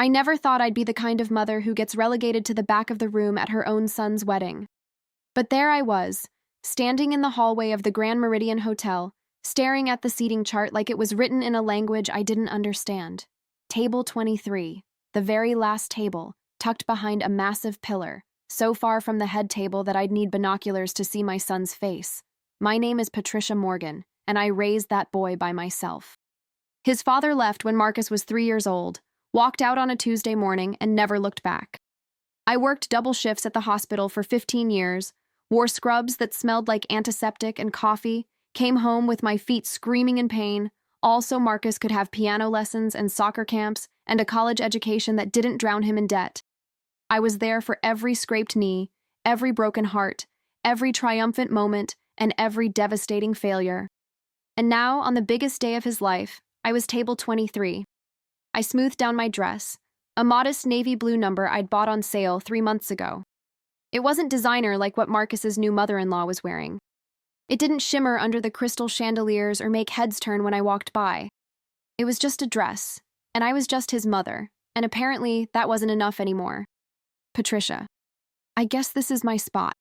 I never thought I'd be the kind of mother who gets relegated to the back of the room at her own son's wedding. But there I was, standing in the hallway of the Grand Meridian Hotel, staring at the seating chart like it was written in a language I didn't understand. Table 23, the very last table, tucked behind a massive pillar, so far from the head table that I'd need binoculars to see my son's face. My name is Patricia Morgan, and I raised that boy by myself. His father left when Marcus was 3 years old, walked out on a Tuesday morning, and never looked back. I worked double shifts at the hospital for 15 years, wore scrubs that smelled like antiseptic and coffee, came home with my feet screaming in pain, all so Marcus could have piano lessons and soccer camps and a college education that didn't drown him in debt. I was there for every scraped knee, every broken heart, every triumphant moment, and every devastating failure. And now, on the biggest day of his life, I was table 23. I smoothed down my dress, a modest navy blue number I'd bought on sale 3 months ago. It wasn't designer like what Marcus's new mother-in-law was wearing. It didn't shimmer under the crystal chandeliers or make heads turn when I walked by. It was just a dress, and I was just his mother, and apparently that wasn't enough anymore. Patricia. I guess this is my spot,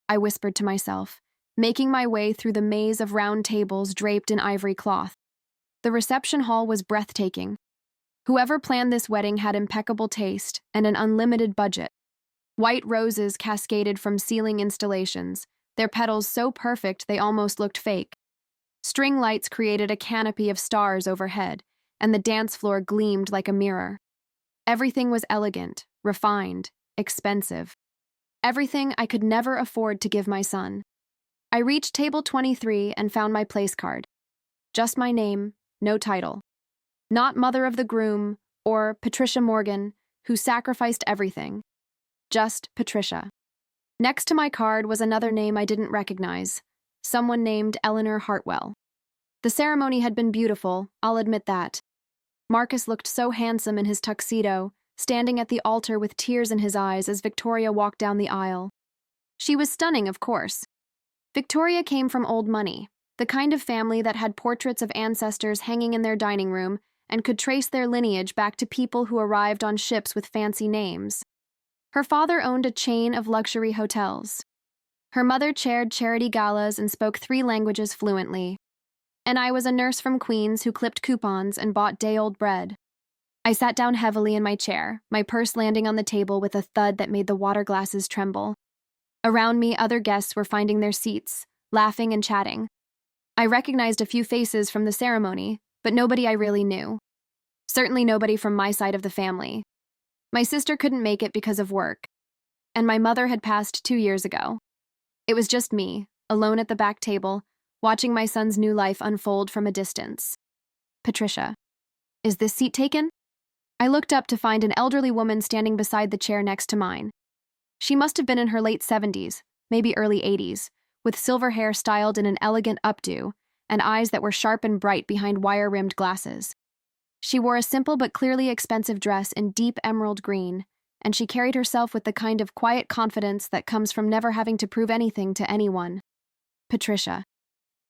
I whispered to myself, making my way through the maze of round tables draped in ivory cloth. The reception hall was breathtaking. Whoever planned this wedding had impeccable taste and an unlimited budget. White roses cascaded from ceiling installations, their petals so perfect they almost looked fake. String lights created a canopy of stars overhead, and the dance floor gleamed like a mirror. Everything was elegant, refined, expensive. Everything I could never afford to give my son. I reached table 23 and found my place card. Just my name, no title. Not mother of the groom or Patricia Morgan, who sacrificed everything. Just Patricia. Next to my card was another name I didn't recognize, someone named Eleanor Hartwell. The ceremony had been beautiful, I'll admit that. Marcus looked so handsome in his tuxedo, standing at the altar with tears in his eyes as Victoria walked down the aisle. She was stunning, of course. Victoria came from old money, the kind of family that had portraits of ancestors hanging in their dining room and could trace their lineage back to people who arrived on ships with fancy names. Her father owned a chain of luxury hotels. Her mother chaired charity galas and spoke 3 languages fluently. And I was a nurse from Queens who clipped coupons and bought day-old bread. I sat down heavily in my chair, my purse landing on the table with a thud that made the water glasses tremble. Around me, other guests were finding their seats, laughing and chatting. I recognized a few faces from the ceremony, but nobody I really knew. Certainly nobody from my side of the family. My sister couldn't make it because of work, and my mother had passed 2 years ago. It was just me, alone at the back table, watching my son's new life unfold from a distance. Patricia. Is this seat taken? I looked up to find an elderly woman standing beside the chair next to mine. She must have been in her late 70s, maybe early 80s, with silver hair styled in an elegant updo and eyes that were sharp and bright behind wire-rimmed glasses. She wore a simple but clearly expensive dress in deep emerald green, and she carried herself with the kind of quiet confidence that comes from never having to prove anything to anyone. Patricia.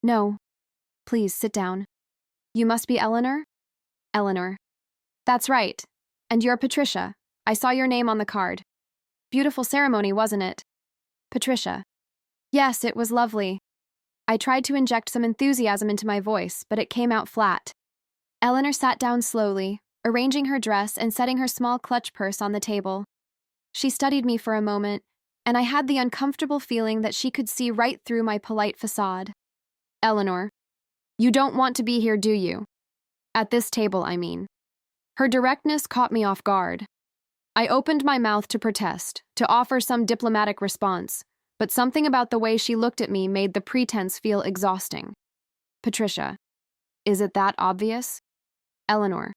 No. Please, sit down. You must be Eleanor? Eleanor. That's right. And you're Patricia. I saw your name on the card. Beautiful ceremony, wasn't it? Patricia. Yes, it was lovely. I tried to inject some enthusiasm into my voice, but it came out flat. Eleanor sat down slowly, arranging her dress and setting her small clutch purse on the table. She studied me for a moment, and I had the uncomfortable feeling that she could see right through my polite facade. Eleanor. You don't want to be here, do you? At this table, I mean. Her directness caught me off guard. I opened my mouth to protest, to offer some diplomatic response, but something about the way she looked at me made the pretense feel exhausting. Patricia. Is it that obvious? Eleanor.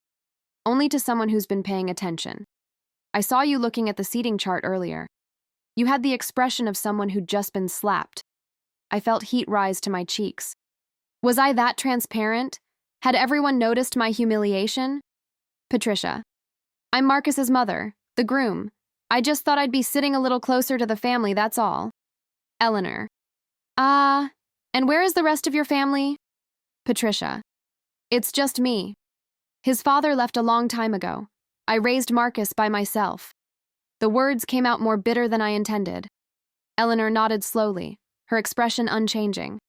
Only to someone who's been paying attention. I saw you looking at the seating chart earlier. You had the expression of someone who'd just been slapped. I felt heat rise to my cheeks. Was I that transparent? Had everyone noticed my humiliation? Patricia. I'm Marcus's mother, the groom. I just thought I'd be sitting a little closer to the family, that's all. Eleanor. And where is the rest of your family? Patricia. It's just me. His father left a long time ago. I raised Marcus by myself. The words came out more bitter than I intended. Eleanor nodded slowly, her expression unchanging.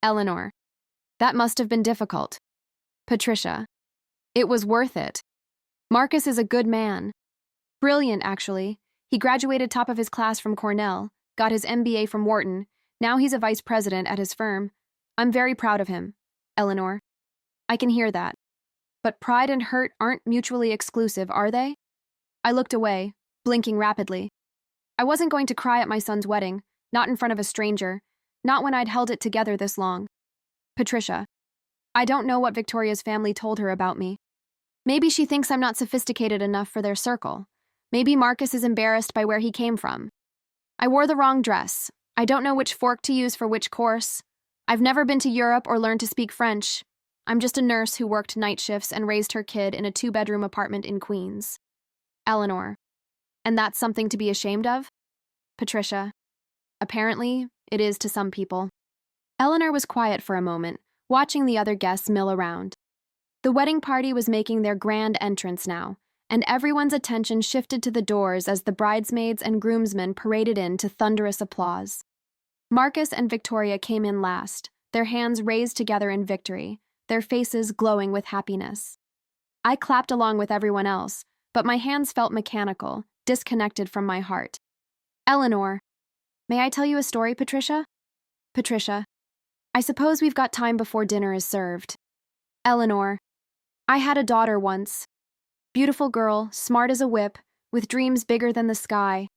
Eleanor. That must have been difficult. Patricia. It was worth it. Marcus is a good man. Brilliant, actually. He graduated top of his class from Cornell, got his MBA from Wharton. Now he's a vice president at his firm. I'm very proud of him. Eleanor. I can hear that. But pride and hurt aren't mutually exclusive, are they? I looked away, blinking rapidly. I wasn't going to cry at my son's wedding, not in front of a stranger, not when I'd held it together this long. Patricia. I don't know what Victoria's family told her about me. Maybe she thinks I'm not sophisticated enough for their circle. Maybe Marcus is embarrassed by where he came from. I wore the wrong dress. I don't know which fork to use for which course. I've never been to Europe or learned to speak French. I'm just a nurse who worked night shifts and raised her kid in a 2-bedroom apartment in Queens. Eleanor. And that's something to be ashamed of? Patricia. Apparently, it is to some people. Eleanor was quiet for a moment, watching the other guests mill around. The wedding party was making their grand entrance now, and everyone's attention shifted to the doors as the bridesmaids and groomsmen paraded in to thunderous applause. Marcus and Victoria came in last, their hands raised together in victory, their faces glowing with happiness. I clapped along with everyone else, but my hands felt mechanical, disconnected from my heart. Eleanor. May I tell you a story, Patricia? Patricia. I suppose we've got time before dinner is served. Eleanor. I had a daughter once. Beautiful girl, smart as a whip, with dreams bigger than the sky.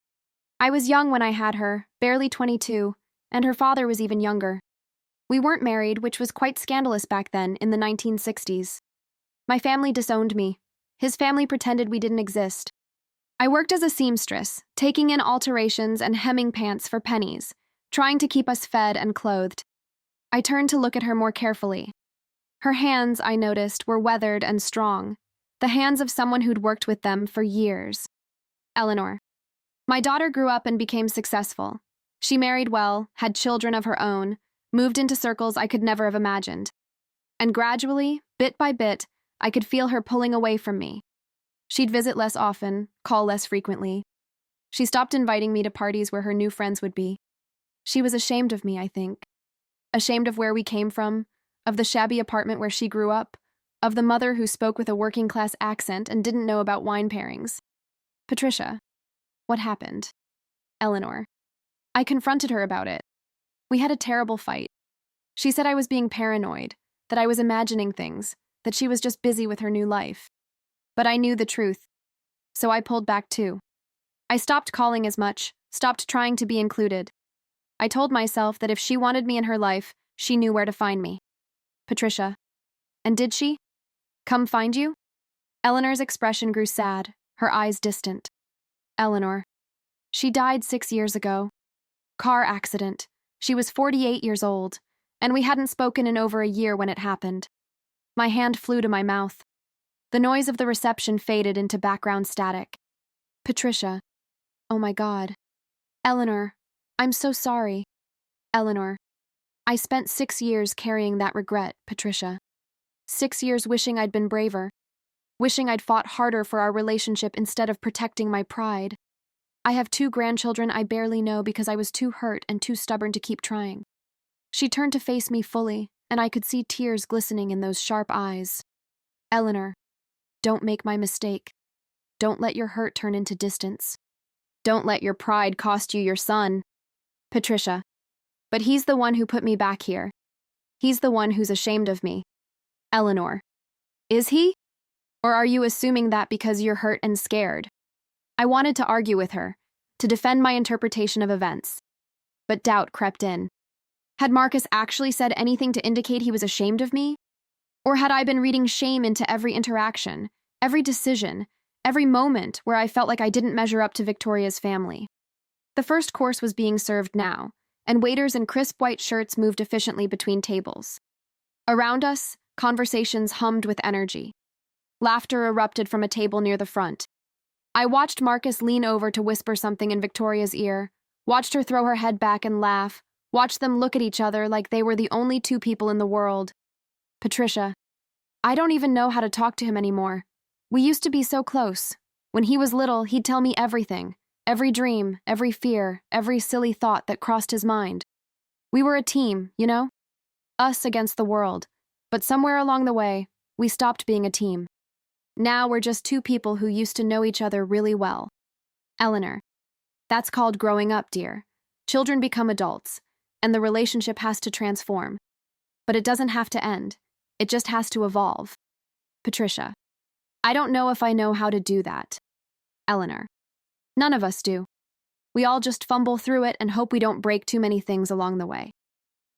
I was young when I had her, barely 22, and her father was even younger. We weren't married, which was quite scandalous back then, in the 1960s. My family disowned me. His family pretended we didn't exist. I worked as a seamstress, taking in alterations and hemming pants for pennies, trying to keep us fed and clothed. I turned to look at her more carefully. Her hands, I noticed, were weathered and strong, the hands of someone who'd worked with them for years. Eleanor. My daughter grew up and became successful. She married well, had children of her own, moved into circles I could never have imagined. And gradually, bit by bit, I could feel her pulling away from me. She'd visit less often, call less frequently. She stopped inviting me to parties where her new friends would be. She was ashamed of me, I think. Ashamed of where we came from, of the shabby apartment where she grew up, of the mother who spoke with a working-class accent and didn't know about wine pairings. Patricia. What happened? Eleanor. I confronted her about it. We had a terrible fight. She said I was being paranoid, that I was imagining things, that she was just busy with her new life. But I knew the truth, so I pulled back too. I stopped calling as much, stopped trying to be included. I told myself that if she wanted me in her life, she knew where to find me. Patricia. And did she? Come find you? Eleanor's expression grew sad, her eyes distant. Eleanor. She died 6 years ago. Car accident. She was 48 years old, and we hadn't spoken in over a year when it happened. My hand flew to my mouth. The noise of the reception faded into background static. Patricia. Oh my God. Eleanor. I'm so sorry. Eleanor. I spent 6 years carrying that regret, Patricia. 6 years wishing I'd been braver. Wishing I'd fought harder for our relationship instead of protecting my pride. I have 2 grandchildren I barely know because I was too hurt and too stubborn to keep trying. She turned to face me fully, and I could see tears glistening in those sharp eyes. Eleanor. Don't make my mistake. Don't let your hurt turn into distance. Don't let your pride cost you your son. Patricia. But he's the one who put me back here. He's the one who's ashamed of me. Eleanor. Is he? Or are you assuming that because you're hurt and scared? I wanted to argue with her, to defend my interpretation of events. But doubt crept in. Had Marcus actually said anything to indicate he was ashamed of me? Or had I been reading shame into every interaction, every decision, every moment where I felt like I didn't measure up to Victoria's family? The first course was being served now, and waiters in crisp white shirts moved efficiently between tables. Around us, conversations hummed with energy. Laughter erupted from a table near the front. I watched Marcus lean over to whisper something in Victoria's ear, watched her throw her head back and laugh, watched them look at each other like they were the only 2 people in the world. Patricia. I don't even know how to talk to him anymore. We used to be so close. When he was little, he'd tell me everything, every dream, every fear, every silly thought that crossed his mind. We were a team, you know? Us against the world. But somewhere along the way, we stopped being a team. Now we're just two people who used to know each other really well. Eleanor. That's called growing up, dear. Children become adults, and the relationship has to transform. But it doesn't have to end. It just has to evolve. Patricia. I don't know if I know how to do that. Eleanor. None of us do. We all just fumble through it and hope we don't break too many things along the way.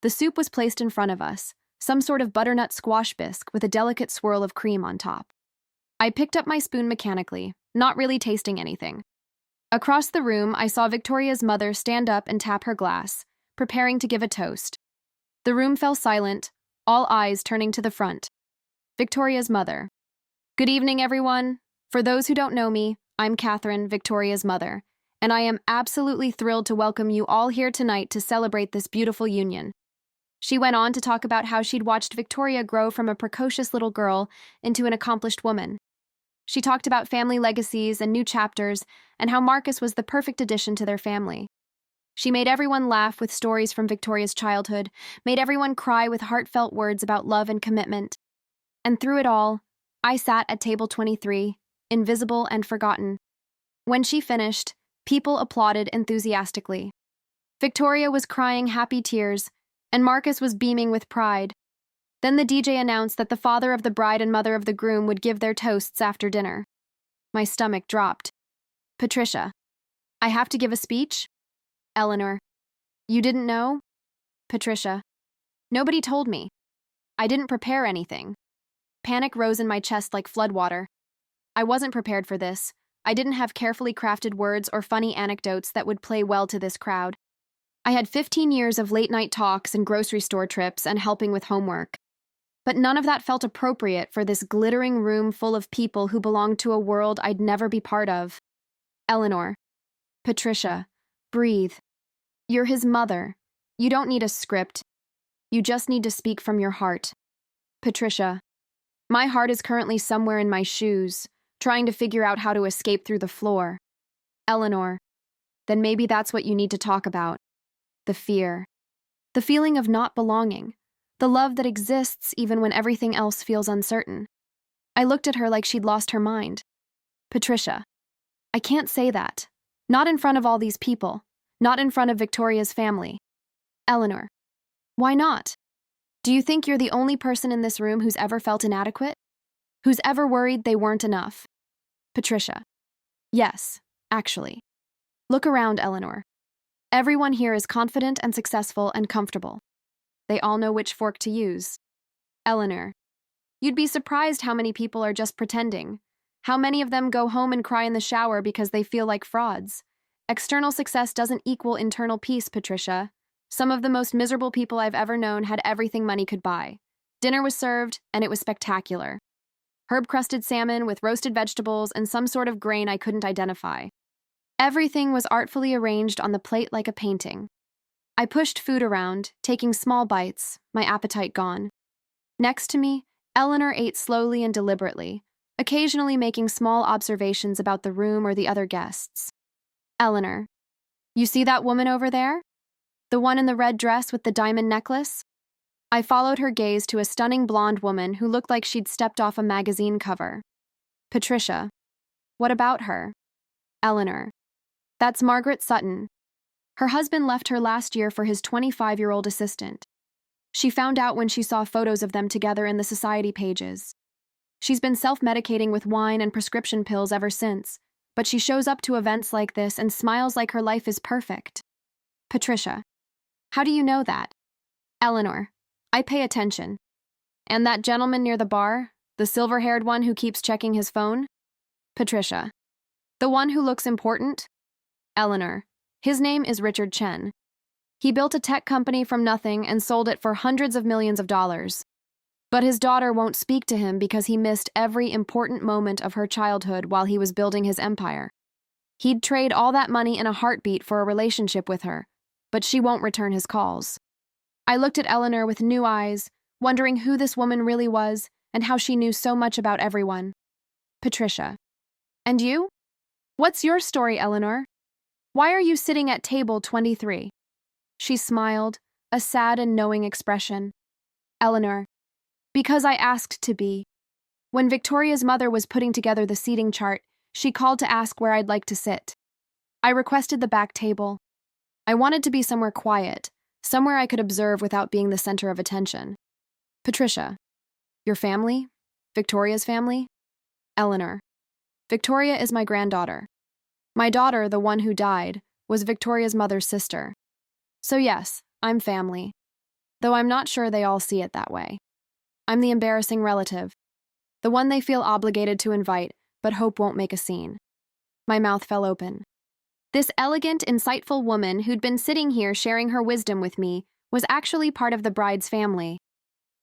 The soup was placed in front of us, some sort of butternut squash bisque with a delicate swirl of cream on top. I picked up my spoon mechanically, not really tasting anything. Across the room, I saw Victoria's mother stand up and tap her glass, preparing to give a toast. The room fell silent, all eyes turning to the front. Victoria's mother. Good evening, everyone. For those who don't know me, I'm Catherine, Victoria's mother, and I am absolutely thrilled to welcome you all here tonight to celebrate this beautiful union. She went on to talk about how she'd watched Victoria grow from a precocious little girl into an accomplished woman. She talked about family legacies and new chapters, and how Marcus was the perfect addition to their family. She made everyone laugh with stories from Victoria's childhood, made everyone cry with heartfelt words about love and commitment. And through it all, I sat at table 23, invisible and forgotten. When she finished, people applauded enthusiastically. Victoria was crying happy tears, and Marcus was beaming with pride. Then the DJ announced that the father of the bride and mother of the groom would give their toasts after dinner. My stomach dropped. Patricia. I have to give a speech? Eleanor. You didn't know? Patricia. Nobody told me. I didn't prepare anything. Panic rose in my chest like floodwater. I wasn't prepared for this. I didn't have carefully crafted words or funny anecdotes that would play well to this crowd. I had 15 years of late-night talks and grocery store trips and helping with homework. But none of that felt appropriate for this glittering room full of people who belonged to a world I'd never be part of. Eleanor. Patricia. Breathe. You're his mother. You don't need a script. You just need to speak from your heart. Patricia. My heart is currently somewhere in my shoes, trying to figure out how to escape through the floor. Eleanor. Then maybe that's what you need to talk about. The fear. The feeling of not belonging. The love that exists even when everything else feels uncertain. I looked at her like she'd lost her mind. Patricia. I can't say that. Not in front of all these people. Not in front of Victoria's family. Eleanor. Why not? Do you think you're the only person in this room who's ever felt inadequate? Who's ever worried they weren't enough? Patricia. Yes, actually. Look around, Eleanor. Everyone here is confident and successful and comfortable. They all know which fork to use. Eleanor. You'd be surprised how many people are just pretending. How many of them go home and cry in the shower because they feel like frauds. External success doesn't equal internal peace, Patricia. Some of the most miserable people I've ever known had everything money could buy. Dinner was served, and it was spectacular. Herb-crusted salmon with roasted vegetables and some sort of grain I couldn't identify. Everything was artfully arranged on the plate like a painting. I pushed food around, taking small bites, my appetite gone. Next to me, Eleanor ate slowly and deliberately, occasionally making small observations about the room or the other guests. Eleanor. You see that woman over there? The one in the red dress with the diamond necklace? I followed her gaze to a stunning blonde woman who looked like she'd stepped off a magazine cover. Patricia. What about her? Eleanor. That's Margaret Sutton. Her husband left her last year for his 25-year-old assistant. She found out when she saw photos of them together in the society pages. She's been self-medicating with wine and prescription pills ever since, but she shows up to events like this and smiles like her life is perfect. Patricia. How do you know that? Eleanor. I pay attention. And that gentleman near the bar, the silver-haired one who keeps checking his phone? Patricia. The one who looks important? Eleanor. His name is Richard Chen. He built a tech company from nothing and sold it for hundreds of millions of dollars. But his daughter won't speak to him because he missed every important moment of her childhood while he was building his empire. He'd trade all that money in a heartbeat for a relationship with her, but she won't return his calls. I looked at Eleanor with new eyes, wondering who this woman really was and how she knew so much about everyone. Patricia. And you? What's your story, Eleanor? Why are you sitting at table 23? She smiled, a sad and knowing expression. Eleanor. Because I asked to be. When Victoria's mother was putting together the seating chart, she called to ask where I'd like to sit. I requested the back table. I wanted to be somewhere quiet, somewhere I could observe without being the center of attention. Patricia. Your family? Victoria's family? Eleanor. Victoria is my granddaughter. My daughter, the one who died, was Victoria's mother's sister. So yes, I'm family. Though I'm not sure they all see it that way. I'm the embarrassing relative. The one they feel obligated to invite, but hope won't make a scene. My mouth fell open. This elegant, insightful woman who'd been sitting here sharing her wisdom with me was actually part of the bride's family,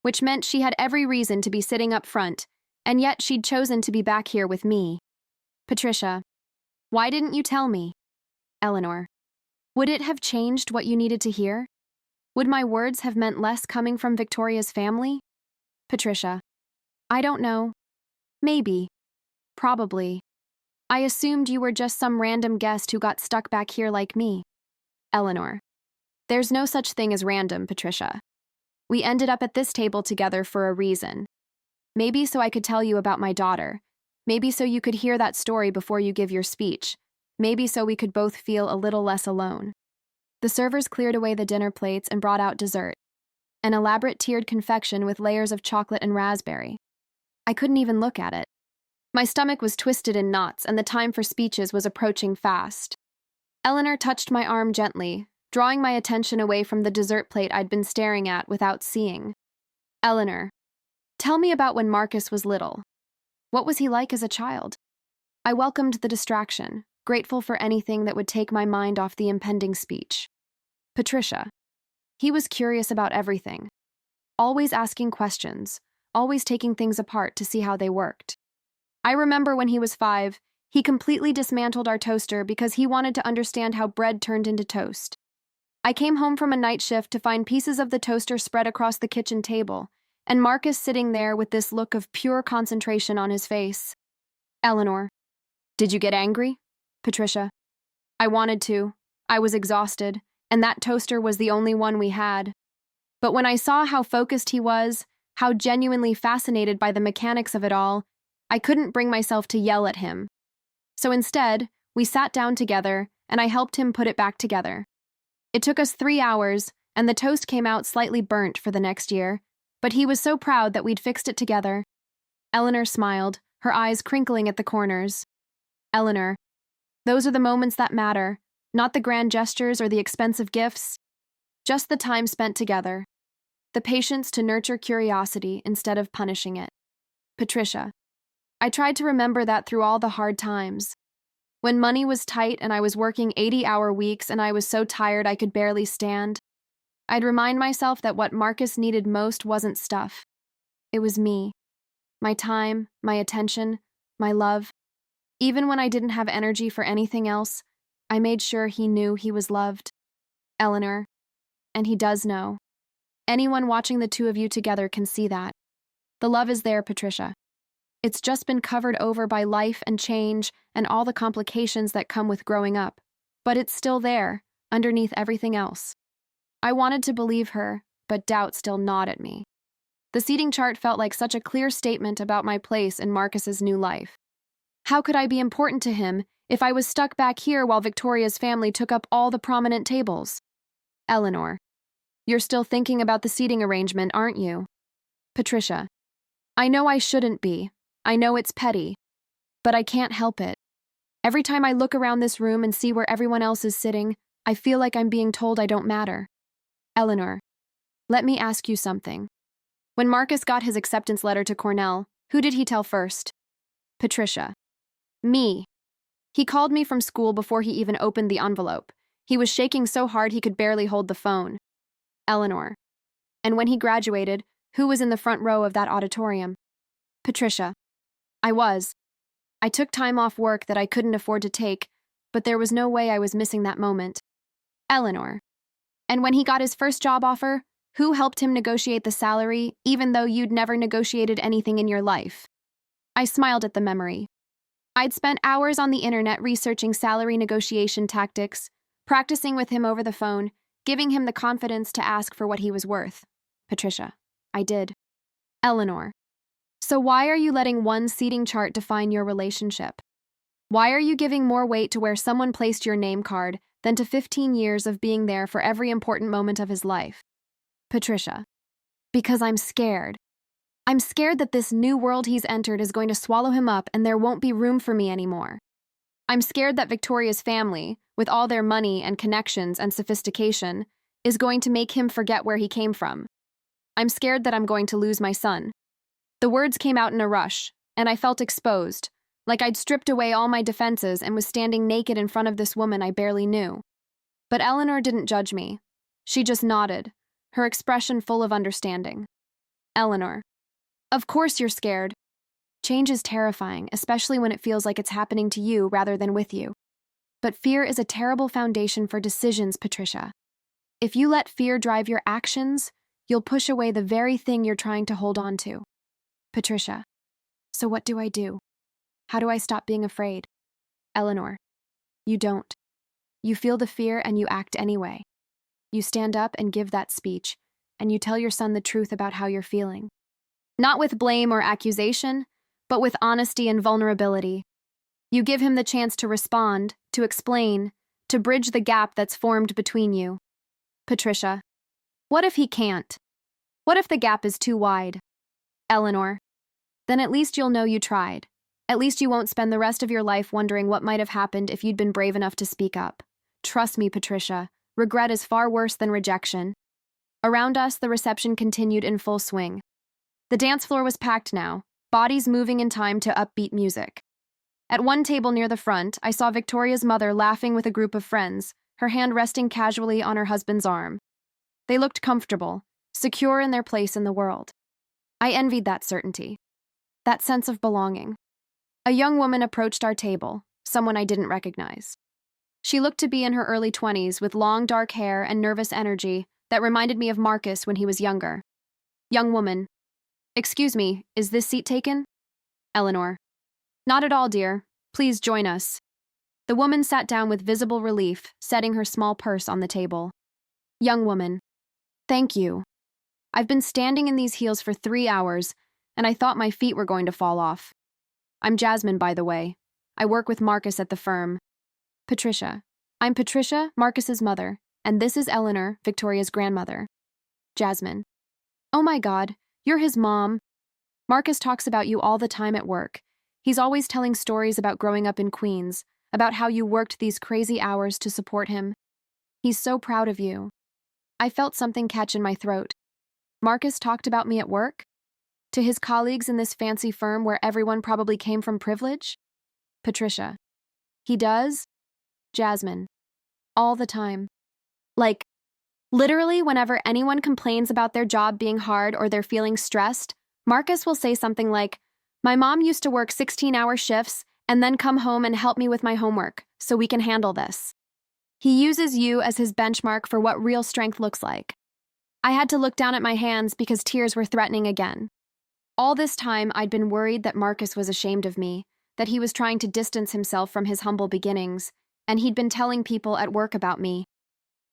which meant she had every reason to be sitting up front, and yet she'd chosen to be back here with me. Patricia. Why didn't you tell me? Eleanor. Would it have changed what you needed to hear? Would my words have meant less coming from Victoria's family? Patricia. I don't know. Maybe. Probably. I assumed you were just some random guest who got stuck back here like me. Eleanor. There's no such thing as random, Patricia. We ended up at this table together for a reason. Maybe so I could tell you about my daughter. Maybe so you could hear that story before you give your speech. Maybe so we could both feel a little less alone. The servers cleared away the dinner plates and brought out dessert. An elaborate tiered confection with layers of chocolate and raspberry. I couldn't even look at it. My stomach was twisted in knots, and the time for speeches was approaching fast. Eleanor touched my arm gently, drawing my attention away from the dessert plate I'd been staring at without seeing. Eleanor, tell me about when Marcus was little. What was he like as a child? I welcomed the distraction, grateful for anything that would take my mind off the impending speech. Patricia. He was curious about everything. Always asking questions, always taking things apart to see how they worked. I remember when he was 5, he completely dismantled our toaster because he wanted to understand how bread turned into toast. I came home from a night shift to find pieces of the toaster spread across the kitchen table, and Marcus sitting there with this look of pure concentration on his face. Eleanor. Did you get angry? Patricia. I wanted to. I was exhausted, and that toaster was the only one we had. But when I saw how focused he was, how genuinely fascinated by the mechanics of it all, I couldn't bring myself to yell at him. So instead, we sat down together, and I helped him put it back together. It took us 3 hours, and the toast came out slightly burnt for the next year, but he was so proud that we'd fixed it together. Eleanor smiled, her eyes crinkling at the corners. Eleanor, those are the moments that matter, not the grand gestures or the expensive gifts. Just the time spent together. The patience to nurture curiosity instead of punishing it. Patricia. I tried to remember that through all the hard times. When money was tight and I was working 80-hour weeks and I was so tired I could barely stand, I'd remind myself that what Marcus needed most wasn't stuff. It was me. My time, my attention, my love. Even when I didn't have energy for anything else, I made sure he knew he was loved. Eleanor. And he does know. Anyone watching the two of you together can see that. The love is there, Patricia. It's just been covered over by life and change and all the complications that come with growing up. But it's still there, underneath everything else. I wanted to believe her, but doubt still gnawed at me. The seating chart felt like such a clear statement about my place in Marcus's new life. How could I be important to him if I was stuck back here while Victoria's family took up all the prominent tables? Eleanor. You're still thinking about the seating arrangement, aren't you? Patricia. I know I shouldn't be. I know it's petty. But I can't help it. Every time I look around this room and see where everyone else is sitting, I feel like I'm being told I don't matter. Eleanor. Let me ask you something. When Marcus got his acceptance letter to Cornell, who did he tell first? Patricia. Me. He called me from school before he even opened the envelope. He was shaking so hard he could barely hold the phone. Eleanor. And when he graduated, who was in the front row of that auditorium? Patricia. I was. I took time off work that I couldn't afford to take, but there was no way I was missing that moment. Eleanor. And when he got his first job offer, who helped him negotiate the salary, even though you'd never negotiated anything in your life? I smiled at the memory. I'd spent hours on the internet researching salary negotiation tactics, practicing with him over the phone, giving him the confidence to ask for what he was worth. Patricia. I did. Eleanor. So why are you letting one seating chart define your relationship? Why are you giving more weight to where someone placed your name card than to 15 years of being there for every important moment of his life? Patricia. Because I'm scared. I'm scared that this new world he's entered is going to swallow him up and there won't be room for me anymore. I'm scared that Victoria's family, with all their money and connections and sophistication, is going to make him forget where he came from. I'm scared that I'm going to lose my son. The words came out in a rush, and I felt exposed, like I'd stripped away all my defenses and was standing naked in front of this woman I barely knew. But Eleanor didn't judge me. She just nodded, her expression full of understanding. Eleanor. Of course you're scared. Change is terrifying, especially when it feels like it's happening to you rather than with you. But fear is a terrible foundation for decisions, Patricia. If you let fear drive your actions, you'll push away the very thing you're trying to hold on to. Patricia. So what do I do? How do I stop being afraid? Eleanor. You don't. You feel the fear and you act anyway. You stand up and give that speech, and you tell your son the truth about how you're feeling. Not with blame or accusation, but with honesty and vulnerability. You give him the chance to respond, to explain, to bridge the gap that's formed between you. Patricia. What if he can't? What if the gap is too wide? Eleanor. Then at least you'll know you tried. At least you won't spend the rest of your life wondering what might have happened if you'd been brave enough to speak up. Trust me, Patricia, regret is far worse than rejection. Around us, the reception continued in full swing. The dance floor was packed now, bodies moving in time to upbeat music. At one table near the front, I saw Victoria's mother laughing with a group of friends, her hand resting casually on her husband's arm. They looked comfortable, secure in their place in the world. I envied that certainty, that sense of belonging. A young woman approached our table, someone I didn't recognize. She looked to be in her early 20s with long dark hair and nervous energy that reminded me of Marcus when he was younger. Young woman. Excuse me, is this seat taken? Eleanor. Not at all, dear. Please join us. The woman sat down with visible relief, setting her small purse on the table. Young woman. Thank you. I've been standing in these heels for 3 hours, and I thought my feet were going to fall off. I'm Jasmine, by the way. I work with Marcus at the firm. Patricia. I'm Patricia, Marcus's mother, and this is Eleanor, Victoria's grandmother. Jasmine. Oh my God, you're his mom. Marcus talks about you all the time at work. He's always telling stories about growing up in Queens, about how you worked these crazy hours to support him. He's so proud of you. I felt something catch in my throat. Marcus talked about me at work? To his colleagues in this fancy firm where everyone probably came from privilege? Patricia. He does? Jasmine. All the time. Like, literally whenever anyone complains about their job being hard or they're feeling stressed, Marcus will say something like, my mom used to work 16-hour shifts and then come home and help me with my homework, so we can handle this. He uses you as his benchmark for what real strength looks like. I had to look down at my hands because tears were threatening again. All this time, I'd been worried that Marcus was ashamed of me, that he was trying to distance himself from his humble beginnings, and he'd been telling people at work about me,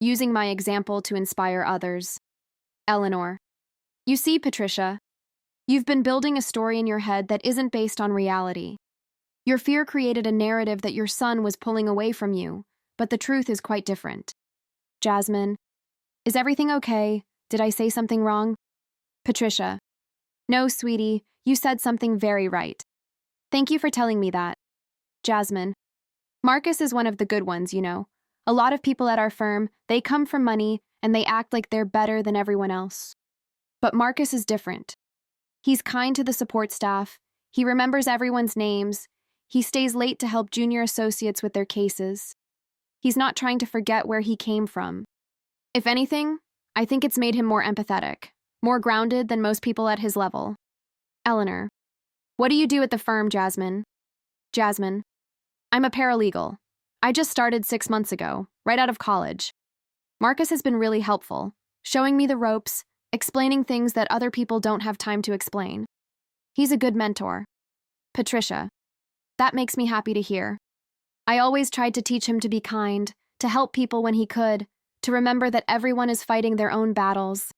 using my example to inspire others. Eleanor. You see, Patricia, you've been building a story in your head that isn't based on reality. Your fear created a narrative that your son was pulling away from you, but the truth is quite different. Jasmine. Is everything okay? Did I say something wrong? Patricia. No, sweetie, you said something very right. Thank you for telling me that. Jasmine. Marcus is one of the good ones, you know. A lot of people at our firm, they come from money and they act like they're better than everyone else. But Marcus is different. He's kind to the support staff. He remembers everyone's names. He stays late to help junior associates with their cases. He's not trying to forget where he came from. If anything, I think it's made him more empathetic, more grounded than most people at his level. Eleanor. What do you do at the firm, Jasmine? Jasmine. I'm a paralegal. I just started 6 months ago, right out of college. Marcus has been really helpful, showing me the ropes, explaining things that other people don't have time to explain. He's a good mentor. Patricia. That makes me happy to hear. I always tried to teach him to be kind, to help people when he could, to remember that everyone is fighting their own battles.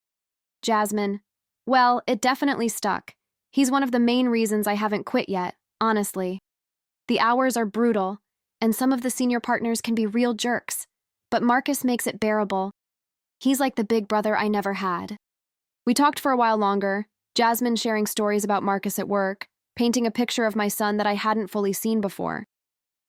Jasmine. Well, it definitely stuck. He's one of the main reasons I haven't quit yet, honestly. The hours are brutal, and some of the senior partners can be real jerks, but Marcus makes it bearable. He's like the big brother I never had. We talked for a while longer, Jasmine sharing stories about Marcus at work, painting a picture of my son that I hadn't fully seen before.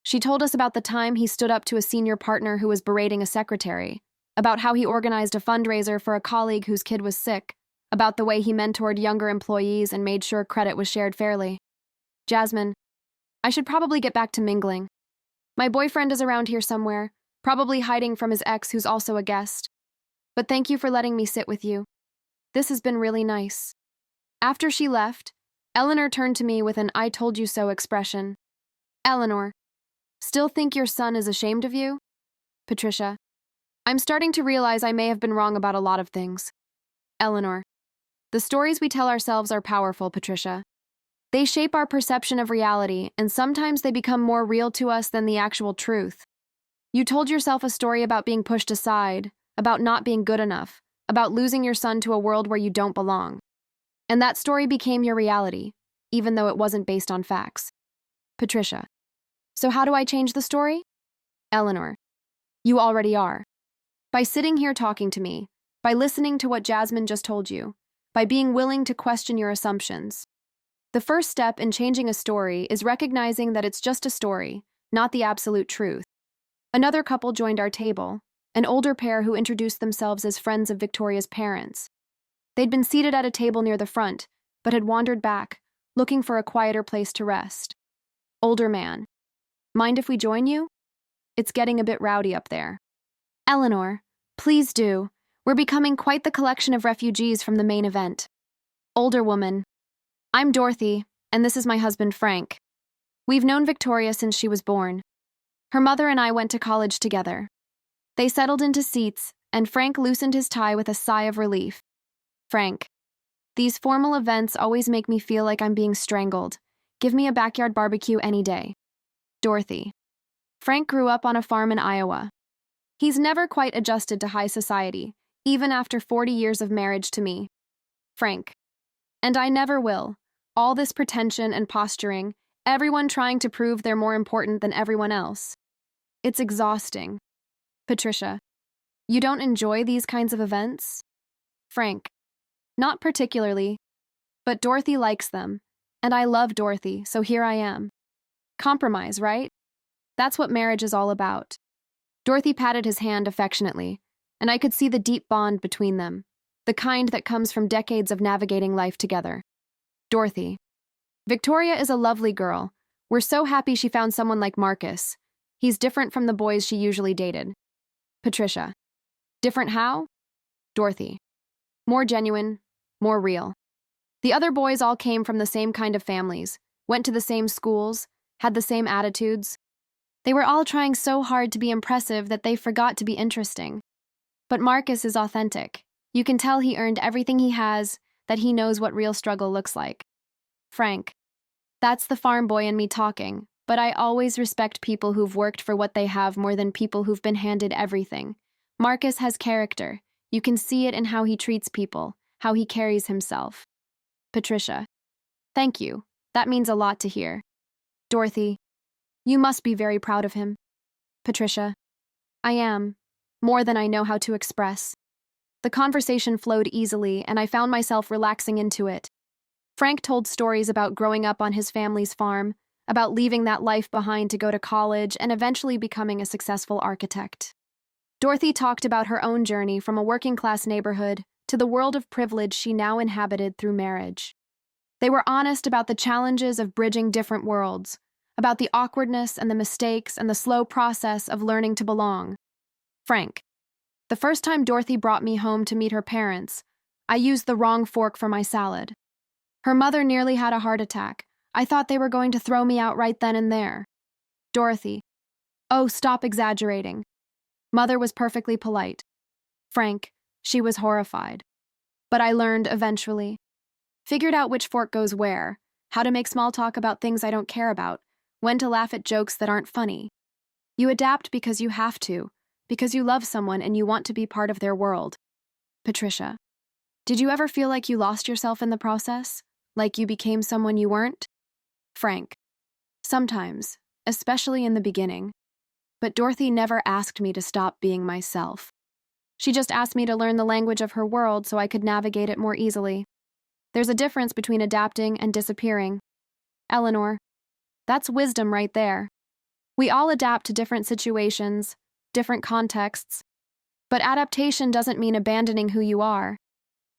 She told us about the time he stood up to a senior partner who was berating a secretary, about how he organized a fundraiser for a colleague whose kid was sick, about the way he mentored younger employees and made sure credit was shared fairly. Jasmine. I should probably get back to mingling. My boyfriend is around here somewhere, probably hiding from his ex who's also a guest. But thank you for letting me sit with you. This has been really nice. After she left, Eleanor turned to me with an "I told you so" expression. Eleanor. Still think your son is ashamed of you? Patricia. I'm starting to realize I may have been wrong about a lot of things. Eleanor. The stories we tell ourselves are powerful, Patricia. They shape our perception of reality, and sometimes they become more real to us than the actual truth. You told yourself a story about being pushed aside, about not being good enough, about losing your son to a world where you don't belong. And that story became your reality, even though it wasn't based on facts. Patricia. So how do I change the story? Eleanor. You already are. By sitting here talking to me, by listening to what Jasmine just told you, by being willing to question your assumptions. The first step in changing a story is recognizing that it's just a story, not the absolute truth. Another couple joined our table, an older pair who introduced themselves as friends of Victoria's parents. They'd been seated at a table near the front, but had wandered back, looking for a quieter place to rest. Older man. Mind if we join you? It's getting a bit rowdy up there. Eleanor. Please do. We're becoming quite the collection of refugees from the main event. Older woman. I'm Dorothy, and this is my husband Frank. We've known Victoria since she was born. Her mother and I went to college together. They settled into seats, and Frank loosened his tie with a sigh of relief. Frank. These formal events always make me feel like I'm being strangled. Give me a backyard barbecue any day. Dorothy. Frank grew up on a farm in Iowa. He's never quite adjusted to high society, even after 40 years of marriage to me. Frank. And I never will. All this pretension and posturing, everyone trying to prove they're more important than everyone else. It's exhausting. Patricia. You don't enjoy these kinds of events? Frank. Not particularly. But Dorothy likes them, and I love Dorothy, so here I am. Compromise, right? That's what marriage is all about. Dorothy patted his hand affectionately, and I could see the deep bond between them, the kind that comes from decades of navigating life together. Dorothy. Victoria is a lovely girl. We're so happy she found someone like Marcus. He's different from the boys she usually dated. Patricia. Different how? Dorothy. More genuine, more real. The other boys all came from the same kind of families, went to the same schools, had the same attitudes. They were all trying so hard to be impressive that they forgot to be interesting. But Marcus is authentic. You can tell he earned everything he has, that he knows what real struggle looks like. Frank. That's the farm boy in me talking, but I always respect people who've worked for what they have more than people who've been handed everything. Marcus has character. You can see it in how he treats people, how he carries himself. Patricia. Thank you. That means a lot to hear. Dorothy. You must be very proud of him. Patricia. I am. More than I know how to express. The conversation flowed easily, and I found myself relaxing into it. Frank told stories about growing up on his family's farm, about leaving that life behind to go to college and eventually becoming a successful architect. Dorothy talked about her own journey from a working-class neighborhood to the world of privilege she now inhabited through marriage. They were honest about the challenges of bridging different worlds, about the awkwardness and the mistakes and the slow process of learning to belong. Frank. The first time Dorothy brought me home to meet her parents, I used the wrong fork for my salad. Her mother nearly had a heart attack. I thought they were going to throw me out right then and there. Dorothy. Oh, stop exaggerating. Mother was perfectly polite. Frank. She was horrified. But I learned eventually. Figured out which fork goes where, how to make small talk about things I don't care about, when to laugh at jokes that aren't funny. You adapt because you have to, because you love someone and you want to be part of their world. Patricia. Did you ever feel like you lost yourself in the process? Like you became someone you weren't? Frank. Sometimes, especially in the beginning. But Dorothy never asked me to stop being myself. She just asked me to learn the language of her world so I could navigate it more easily. There's a difference between adapting and disappearing. Eleanor. That's wisdom right there. We all adapt to different situations, different contexts. But adaptation doesn't mean abandoning who you are.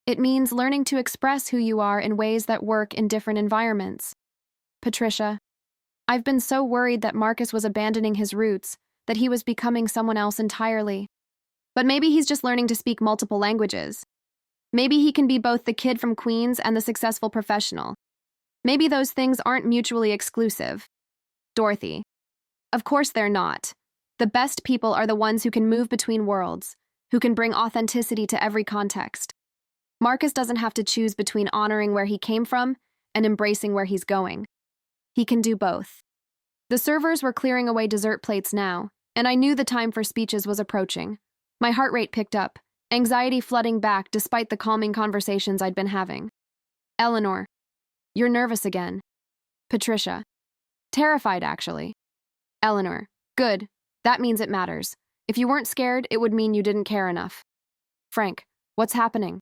It means learning to express who you are in ways that work in different environments. Patricia. I've been so worried that Marcus was abandoning his roots, that he was becoming someone else entirely. But maybe he's just learning to speak multiple languages. Maybe he can be both the kid from Queens and the successful professional. Maybe those things aren't mutually exclusive. Dorothy. Of course they're not. The best people are the ones who can move between worlds, who can bring authenticity to every context. Marcus doesn't have to choose between honoring where he came from and embracing where he's going. He can do both. The servers were clearing away dessert plates now, and I knew the time for speeches was approaching. My heart rate picked up, anxiety flooding back despite the calming conversations I'd been having. Eleanor. You're nervous again. Patricia. Terrified, actually. Eleanor. Good. That means it matters. If you weren't scared, it would mean you didn't care enough. Frank. What's happening?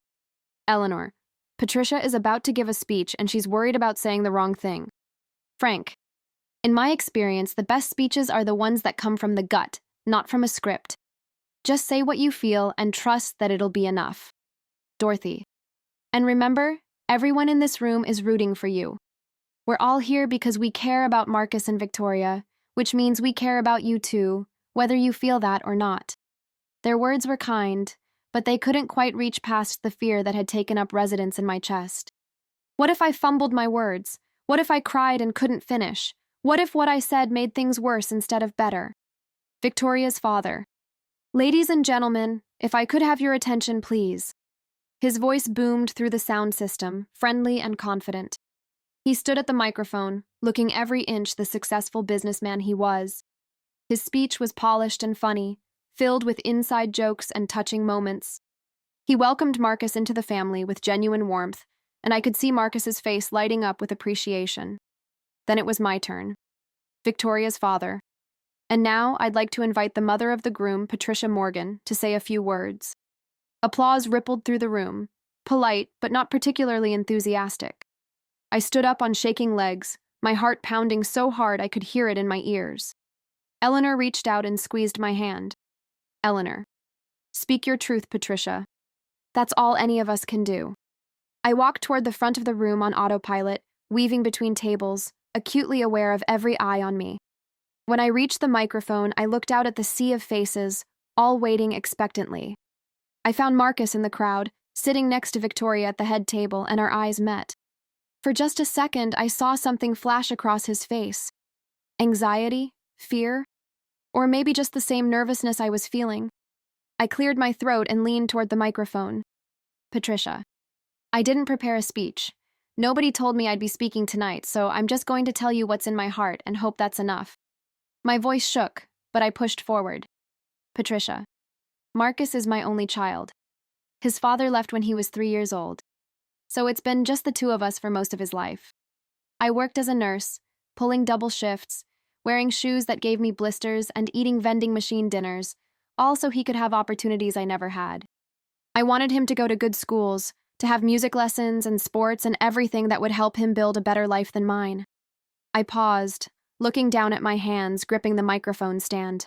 Eleanor. Patricia is about to give a speech and she's worried about saying the wrong thing. Frank. In my experience, the best speeches are the ones that come from the gut, not from a script. Just say what you feel and trust that it'll be enough. Dorothy. And remember, everyone in this room is rooting for you. We're all here because we care about Marcus and Victoria, which means we care about you too, whether you feel that or not. Their words were kind, but they couldn't quite reach past the fear that had taken up residence in my chest. What if I fumbled my words? What if I cried and couldn't finish? What if what I said made things worse instead of better? Victoria's father. Ladies and gentlemen, if I could have your attention, please. His voice boomed through the sound system, friendly and confident. He stood at the microphone, looking every inch the successful businessman he was. His speech was polished and funny, filled with inside jokes and touching moments. He welcomed Marcus into the family with genuine warmth, and I could see Marcus's face lighting up with appreciation. Then it was my turn. Victoria's father. And now I'd like to invite the mother of the groom, Patricia Morgan, to say a few words. Applause rippled through the room, polite but not particularly enthusiastic. I stood up on shaking legs, my heart pounding so hard I could hear it in my ears. Eleanor reached out and squeezed my hand. Eleanor. Speak your truth, Patricia. That's all any of us can do. I walked toward the front of the room on autopilot, weaving between tables, acutely aware of every eye on me. When I reached the microphone, I looked out at the sea of faces, all waiting expectantly. I found Marcus in the crowd, sitting next to Victoria at the head table, and our eyes met. For just a second, I saw something flash across his face. Anxiety? Fear? Or maybe just the same nervousness I was feeling. I cleared my throat and leaned toward the microphone. Patricia. I didn't prepare a speech. Nobody told me I'd be speaking tonight, so I'm just going to tell you what's in my heart and hope that's enough. My voice shook, but I pushed forward. Patricia. Marcus is my only child. His father left when he was 3 years old, so it's been just the two of us for most of his life. I worked as a nurse, pulling double shifts, wearing shoes that gave me blisters and eating vending machine dinners, all so he could have opportunities I never had. I wanted him to go to good schools, to have music lessons and sports and everything that would help him build a better life than mine. I paused, looking down at my hands gripping the microphone stand.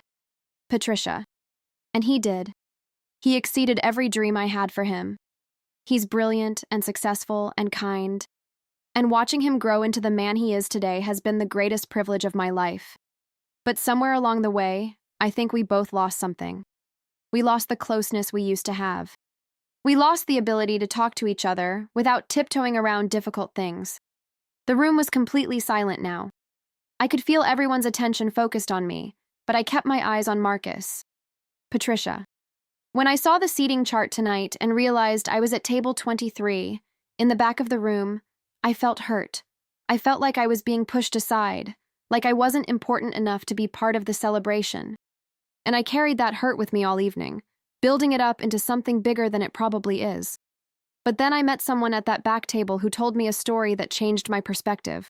Patricia. And he did. He exceeded every dream I had for him. He's brilliant and successful and kind. And watching him grow into the man he is today has been the greatest privilege of my life. But somewhere along the way, I think we both lost something. We lost the closeness we used to have. We lost the ability to talk to each other without tiptoeing around difficult things. The room was completely silent now. I could feel everyone's attention focused on me, but I kept my eyes on Marcus. Patricia. When I saw the seating chart tonight and realized I was at table 23, in the back of the room, I felt hurt, I felt like I was being pushed aside, like I wasn't important enough to be part of the celebration. And I carried that hurt with me all evening, building it up into something bigger than it probably is. But then I met someone at that back table who told me a story that changed my perspective.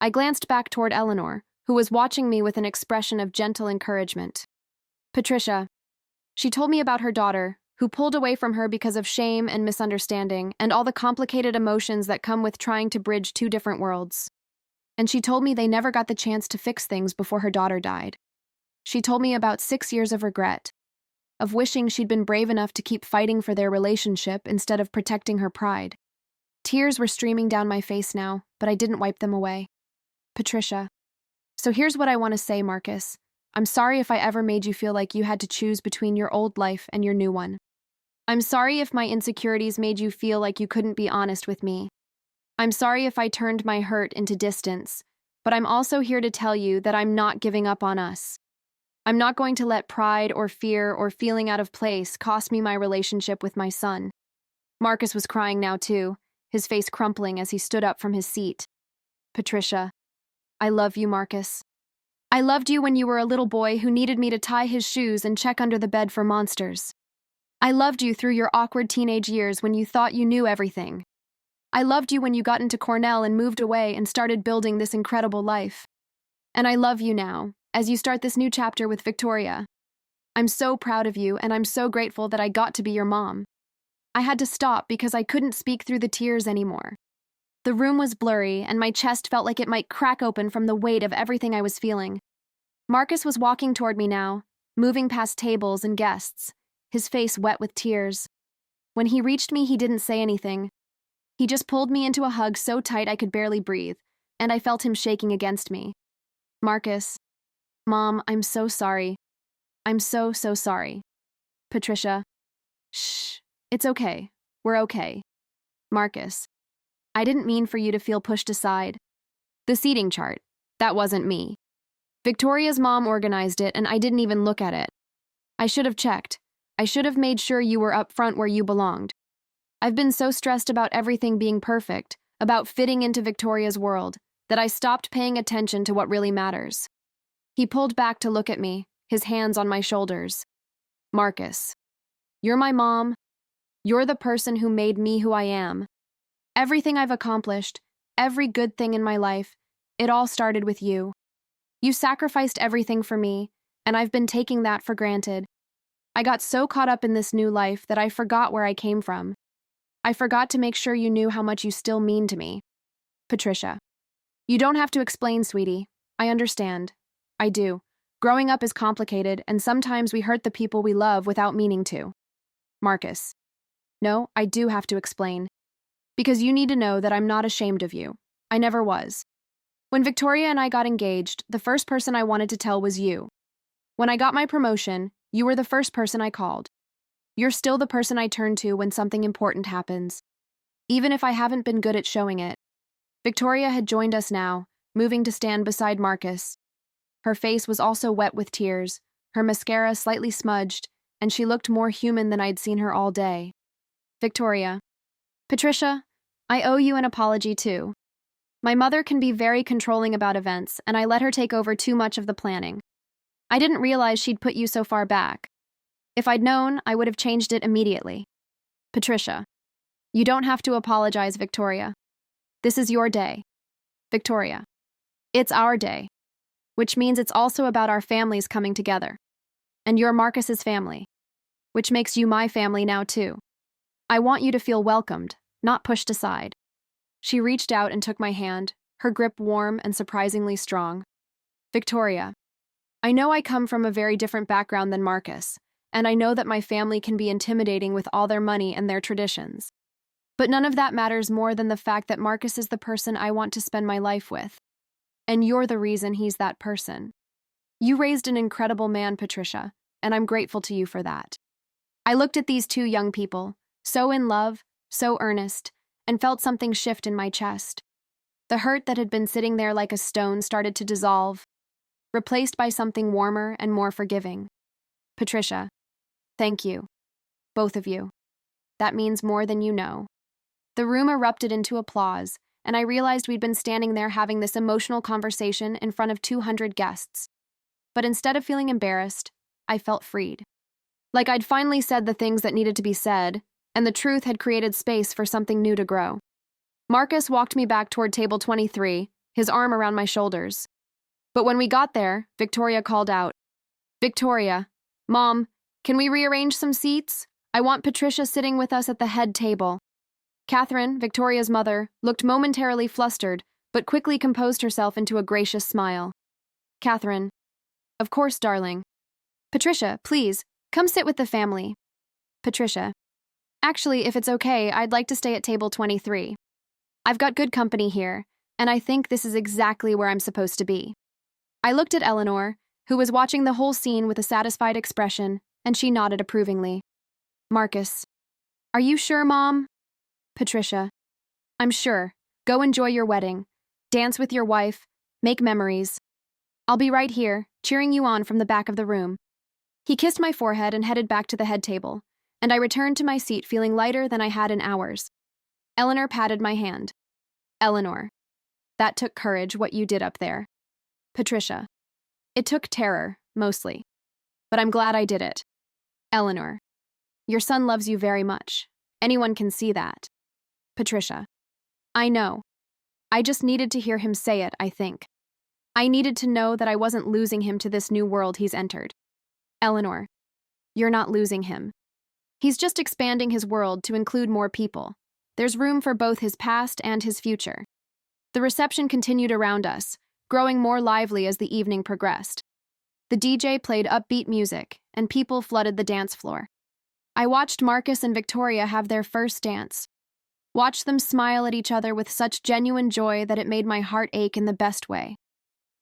I glanced back toward Eleanor, who was watching me with an expression of gentle encouragement. Patricia. She told me about her daughter, who pulled away from her because of shame and misunderstanding and all the complicated emotions that come with trying to bridge two different worlds. And she told me they never got the chance to fix things before her daughter died. She told me about 6 years of regret, of wishing she'd been brave enough to keep fighting for their relationship instead of protecting her pride. Tears were streaming down my face now, but I didn't wipe them away. Patricia. So here's what I want to say, Marcus. I'm sorry if I ever made you feel like you had to choose between your old life and your new one. I'm sorry if my insecurities made you feel like you couldn't be honest with me. I'm sorry if I turned my hurt into distance, but I'm also here to tell you that I'm not giving up on us. I'm not going to let pride or fear or feeling out of place cost me my relationship with my son. Marcus was crying now too, his face crumpling as he stood up from his seat. Patricia. I love you, Marcus. I loved you when you were a little boy who needed me to tie his shoes and check under the bed for monsters. I loved you through your awkward teenage years when you thought you knew everything. I loved you when you got into Cornell and moved away and started building this incredible life. And I love you now, as you start this new chapter with Victoria. I'm so proud of you, and I'm so grateful that I got to be your mom. I had to stop because I couldn't speak through the tears anymore. The room was blurry, and my chest felt like it might crack open from the weight of everything I was feeling. Marcus was walking toward me now, moving past tables and guests, his face wet with tears. When he reached me, he didn't say anything. He just pulled me into a hug so tight I could barely breathe, and I felt him shaking against me. Marcus. Mom, I'm so sorry. I'm so sorry. Patricia. Shh. It's okay. We're okay. Marcus. I didn't mean for you to feel pushed aside. The seating chart. That wasn't me. Victoria's mom organized it, and I didn't even look at it. I should have checked. I should have made sure you were up front where you belonged. I've been so stressed about everything being perfect, about fitting into Victoria's world, that I stopped paying attention to what really matters. He pulled back to look at me, his hands on my shoulders. Marcus. You're my mom. You're the person who made me who I am. Everything I've accomplished, every good thing in my life, it all started with you. You sacrificed everything for me, and I've been taking that for granted. I got so caught up in this new life that I forgot where I came from. I forgot to make sure you knew how much you still mean to me. Patricia. You don't have to explain, sweetie. I understand. I do. Growing up is complicated, and sometimes we hurt the people we love without meaning to. Marcus. No, I do have to explain. Because you need to know that I'm not ashamed of you. I never was. When Victoria and I got engaged, the first person I wanted to tell was you. When I got my promotion, you were the first person I called. You're still the person I turn to when something important happens, even if I haven't been good at showing it. Victoria had joined us now, moving to stand beside Marcus. Her face was also wet with tears, her mascara slightly smudged, and she looked more human than I'd seen her all day. Victoria. Patricia, I owe you an apology too. My mother can be very controlling about events, and I let her take over too much of the planning. I didn't realize she'd put you so far back. If I'd known, I would have changed it immediately. Patricia. You don't have to apologize, Victoria. This is your day. Victoria. It's our day, which means it's also about our families coming together. And you're Marcus's family, which makes you my family now too. I want you to feel welcomed, not pushed aside. She reached out and took my hand, her grip warm and surprisingly strong. Victoria. I know I come from a very different background than Marcus, and I know that my family can be intimidating with all their money and their traditions. But none of that matters more than the fact that Marcus is the person I want to spend my life with. And you're the reason he's that person. You raised an incredible man, Patricia, and I'm grateful to you for that. I looked at these two young people, so in love, so earnest, and felt something shift in my chest. The hurt that had been sitting there like a stone started to dissolve, replaced by something warmer and more forgiving. Patricia. Thank you. Both of you. That means more than you know. The room erupted into applause, and I realized we'd been standing there having this emotional conversation in front of 200 guests. But instead of feeling embarrassed, I felt freed. Like I'd finally said the things that needed to be said, and the truth had created space for something new to grow. Marcus walked me back toward table 23, his arm around my shoulders. But when we got there, Victoria called out, "Victoria, Mom, can we rearrange some seats? I want Patricia sitting with us at the head table." Catherine, Victoria's mother, looked momentarily flustered, but quickly composed herself into a gracious smile. Catherine, "Of course, darling." "Patricia, please, come sit with the family." Patricia, "Actually, if it's okay, I'd like to stay at table 23. I've got good company here, and I think this is exactly where I'm supposed to be." I looked at Eleanor, who was watching the whole scene with a satisfied expression, and she nodded approvingly. Marcus, "Are you sure, Mom?" Patricia, "I'm sure. Go enjoy your wedding. Dance with your wife. Make memories. I'll be right here, cheering you on from the back of the room." He kissed my forehead and headed back to the head table, and I returned to my seat feeling lighter than I had in hours. Eleanor patted my hand. Eleanor, "That took courage, what you did up there." Patricia, "It took terror, mostly. But I'm glad I did it." Eleanor, "Your son loves you very much. Anyone can see that." Patricia, "I know. I just needed to hear him say it, I think. I needed to know that I wasn't losing him to this new world he's entered." Eleanor, "You're not losing him. He's just expanding his world to include more people. There's room for both his past and his future." The reception continued around us, growing more lively as the evening progressed. The DJ played upbeat music, and people flooded the dance floor. I watched Marcus and Victoria have their first dance. Watched them smile at each other with such genuine joy that it made my heart ache in the best way.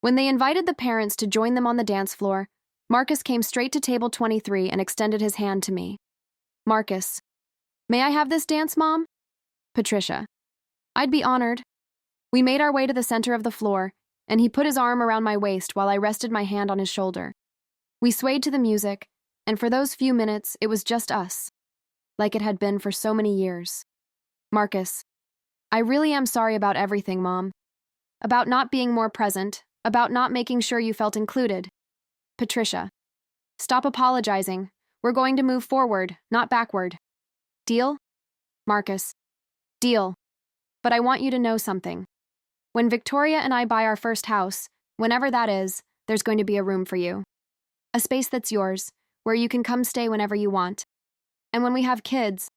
When they invited the parents to join them on the dance floor, Marcus came straight to table 23 and extended his hand to me. Marcus, "May I have this dance, Mom?" Patricia, "I'd be honored." We made our way to the center of the floor, and he put his arm around my waist while I rested my hand on his shoulder. We swayed to the music, and for those few minutes, it was just us, like it had been for so many years. Marcus, "I really am sorry about everything, Mom. About not being more present, about not making sure you felt included." Patricia, "Stop apologizing. We're going to move forward, not backward. Deal?" Marcus, "Deal. But I want you to know something. When Victoria and I buy our first house, whenever that is, there's going to be a room for you. A space that's yours, where you can come stay whenever you want. And when we have kids,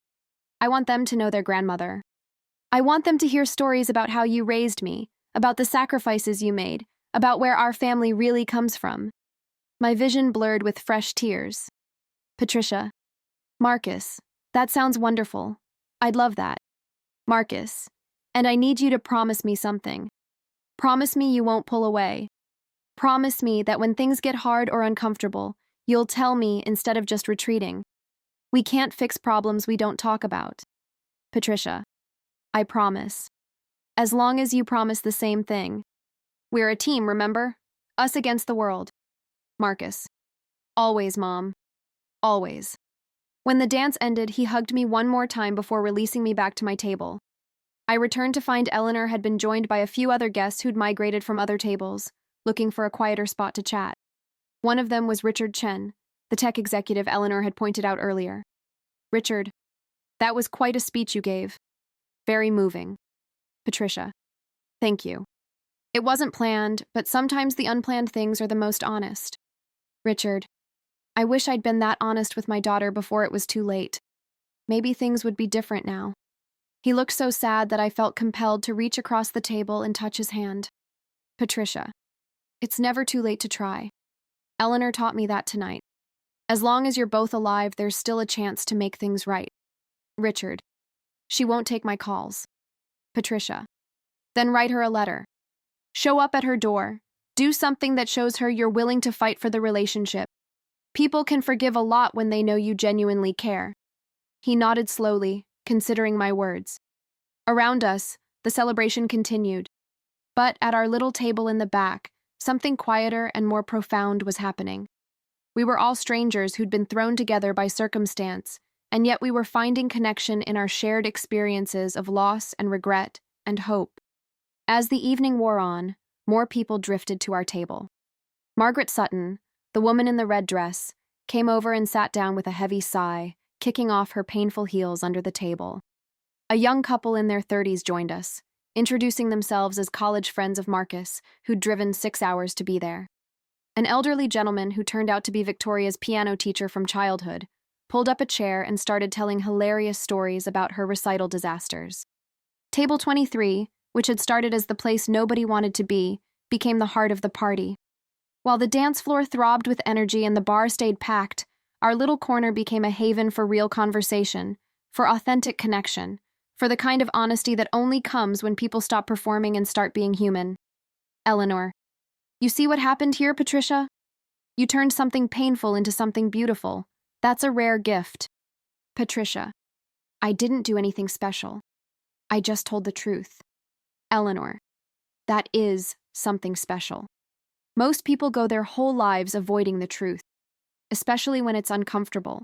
I want them to know their grandmother. I want them to hear stories about how you raised me, about the sacrifices you made, about where our family really comes from." My vision blurred with fresh tears. Patricia, "Marcus, that sounds wonderful. I'd love that." Marcus, "And I need you to promise me something. Promise me you won't pull away. Promise me that when things get hard or uncomfortable, you'll tell me instead of just retreating. We can't fix problems we don't talk about." Patricia, "I promise. As long as you promise the same thing. We're a team, remember? Us against the world." Marcus, "Always, Mom. Always." When the dance ended, he hugged me one more time before releasing me back to my table. I returned to find Eleanor had been joined by a few other guests who'd migrated from other tables, looking for a quieter spot to chat. One of them was Richard Chen, the tech executive Eleanor had pointed out earlier. "Richard, that was quite a speech you gave. Very moving." Patricia, "Thank you. It wasn't planned, but sometimes the unplanned things are the most honest." Richard, "I wish I'd been that honest with my daughter before it was too late. Maybe things would be different now." He looked so sad that I felt compelled to reach across the table and touch his hand. Patricia, "It's never too late to try. Eleanor taught me that tonight. As long as you're both alive, there's still a chance to make things right." Richard, "She won't take my calls." Patricia, "Then write her a letter. Show up at her door. Do something that shows her you're willing to fight for the relationship. People can forgive a lot when they know you genuinely care." He nodded slowly, considering my words. Around us, the celebration continued. But at our little table in the back, something quieter and more profound was happening. We were all strangers who'd been thrown together by circumstance, and yet we were finding connection in our shared experiences of loss and regret and hope. As the evening wore on, more people drifted to our table. Margaret Sutton, the woman in the red dress, came over and sat down with a heavy sigh, kicking off her painful heels under the table. A young couple in their 30s joined us, introducing themselves as college friends of Marcus, who'd driven 6 hours to be there. An elderly gentleman who turned out to be Victoria's piano teacher from childhood pulled up a chair and started telling hilarious stories about her recital disasters. Table 23, which had started as the place nobody wanted to be, became the heart of the party. While the dance floor throbbed with energy and the bar stayed packed, our little corner became a haven for real conversation, for authentic connection, for the kind of honesty that only comes when people stop performing and start being human. Eleanor. You see what happened here, Patricia? You turned something painful into something beautiful. That's a rare gift. Patricia. I didn't do anything special. I just told the truth. Eleanor. That is something special. Most people go their whole lives avoiding the truth, especially when it's uncomfortable.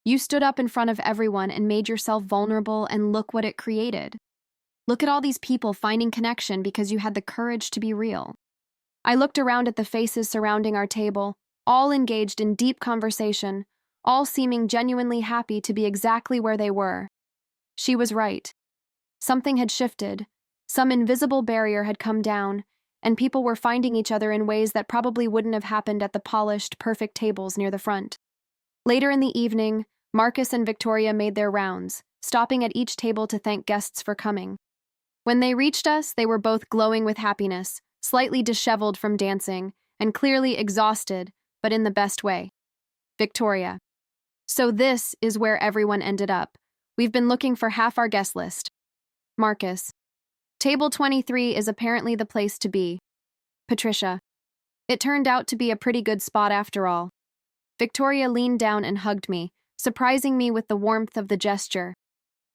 You stood up in front of everyone and made yourself vulnerable, and look what it created. Look at all these people finding connection because you had the courage to be real. I looked around at the faces surrounding our table, all engaged in deep conversation, all seeming genuinely happy to be exactly where they were. She was right. Something had shifted. Some invisible barrier had come down, and people were finding each other in ways that probably wouldn't have happened at the polished, perfect tables near the front. Later in the evening, Marcus and Victoria made their rounds, stopping at each table to thank guests for coming. When they reached us, they were both glowing with happiness, slightly disheveled from dancing, and clearly exhausted, but in the best way. Victoria. So this is where everyone ended up. We've been looking for half our guest list. Marcus. Table 23 is apparently the place to be. Patricia. It turned out to be a pretty good spot after all. Victoria leaned down and hugged me, surprising me with the warmth of the gesture.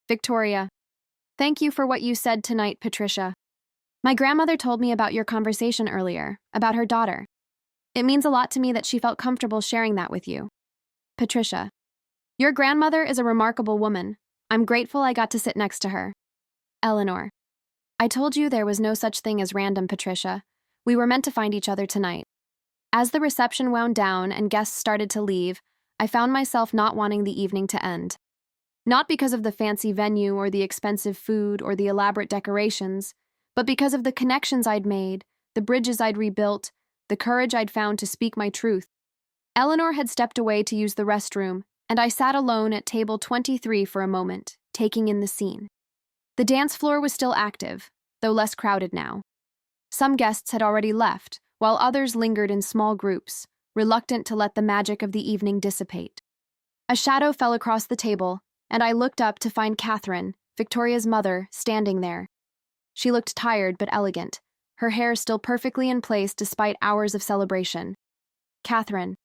Victoria. Thank you for what you said tonight, Patricia. My grandmother told me about your conversation earlier, about her daughter. It means a lot to me that she felt comfortable sharing that with you. Patricia. Your grandmother is a remarkable woman. I'm grateful I got to sit next to her. Eleanor. I told you there was no such thing as random, Patricia. We were meant to find each other tonight. As the reception wound down and guests started to leave, I found myself not wanting the evening to end. Not because of the fancy venue or the expensive food or the elaborate decorations, but because of the connections I'd made, the bridges I'd rebuilt, the courage I'd found to speak my truth. Eleanor had stepped away to use the restroom, and I sat alone at table 23 for a moment, taking in the scene. The dance floor was still active, though less crowded now. Some guests had already left, while others lingered in small groups, reluctant to let the magic of the evening dissipate. A shadow fell across the table, and I looked up to find Catherine, Victoria's mother, standing there. She looked tired but elegant, her hair still perfectly in place despite hours of celebration. Catherine.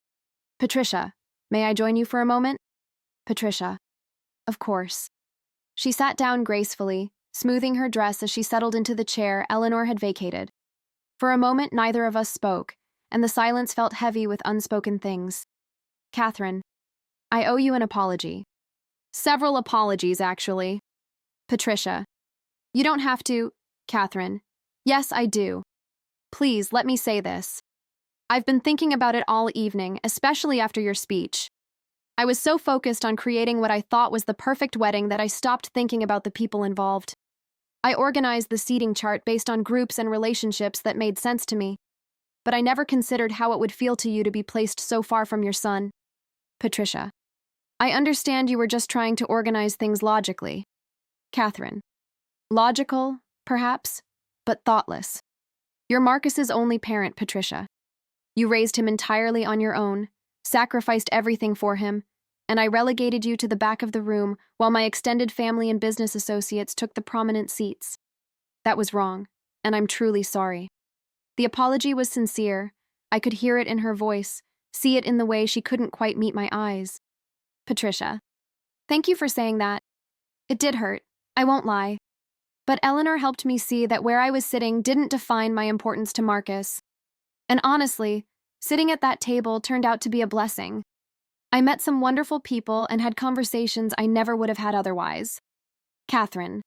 Patricia, may I join you for a moment? Patricia. Of course. She sat down gracefully, smoothing her dress as she settled into the chair Eleanor had vacated. For a moment, neither of us spoke, and the silence felt heavy with unspoken things. Catherine. I owe you an apology. Several apologies, actually. Patricia. You don't have to. Catherine. Yes, I do. Please, let me say this. I've been thinking about it all evening, especially after your speech. I was so focused on creating what I thought was the perfect wedding that I stopped thinking about the people involved. I organized the seating chart based on groups and relationships that made sense to me, but I never considered how it would feel to you to be placed so far from your son. Patricia. I understand you were just trying to organize things logically. Catherine. Logical, perhaps, but thoughtless. You're Marcus's only parent, Patricia. You raised him entirely on your own, sacrificed everything for him, and I relegated you to the back of the room while my extended family and business associates took the prominent seats. That was wrong, and I'm truly sorry. The apology was sincere. I could hear it in her voice, see it in the way she couldn't quite meet my eyes. Patricia. Thank you for saying that. It did hurt, I won't lie. But Eleanor helped me see that where I was sitting didn't define my importance to Marcus. And honestly, sitting at that table turned out to be a blessing. I met some wonderful people and had conversations I never would have had otherwise. Catherine.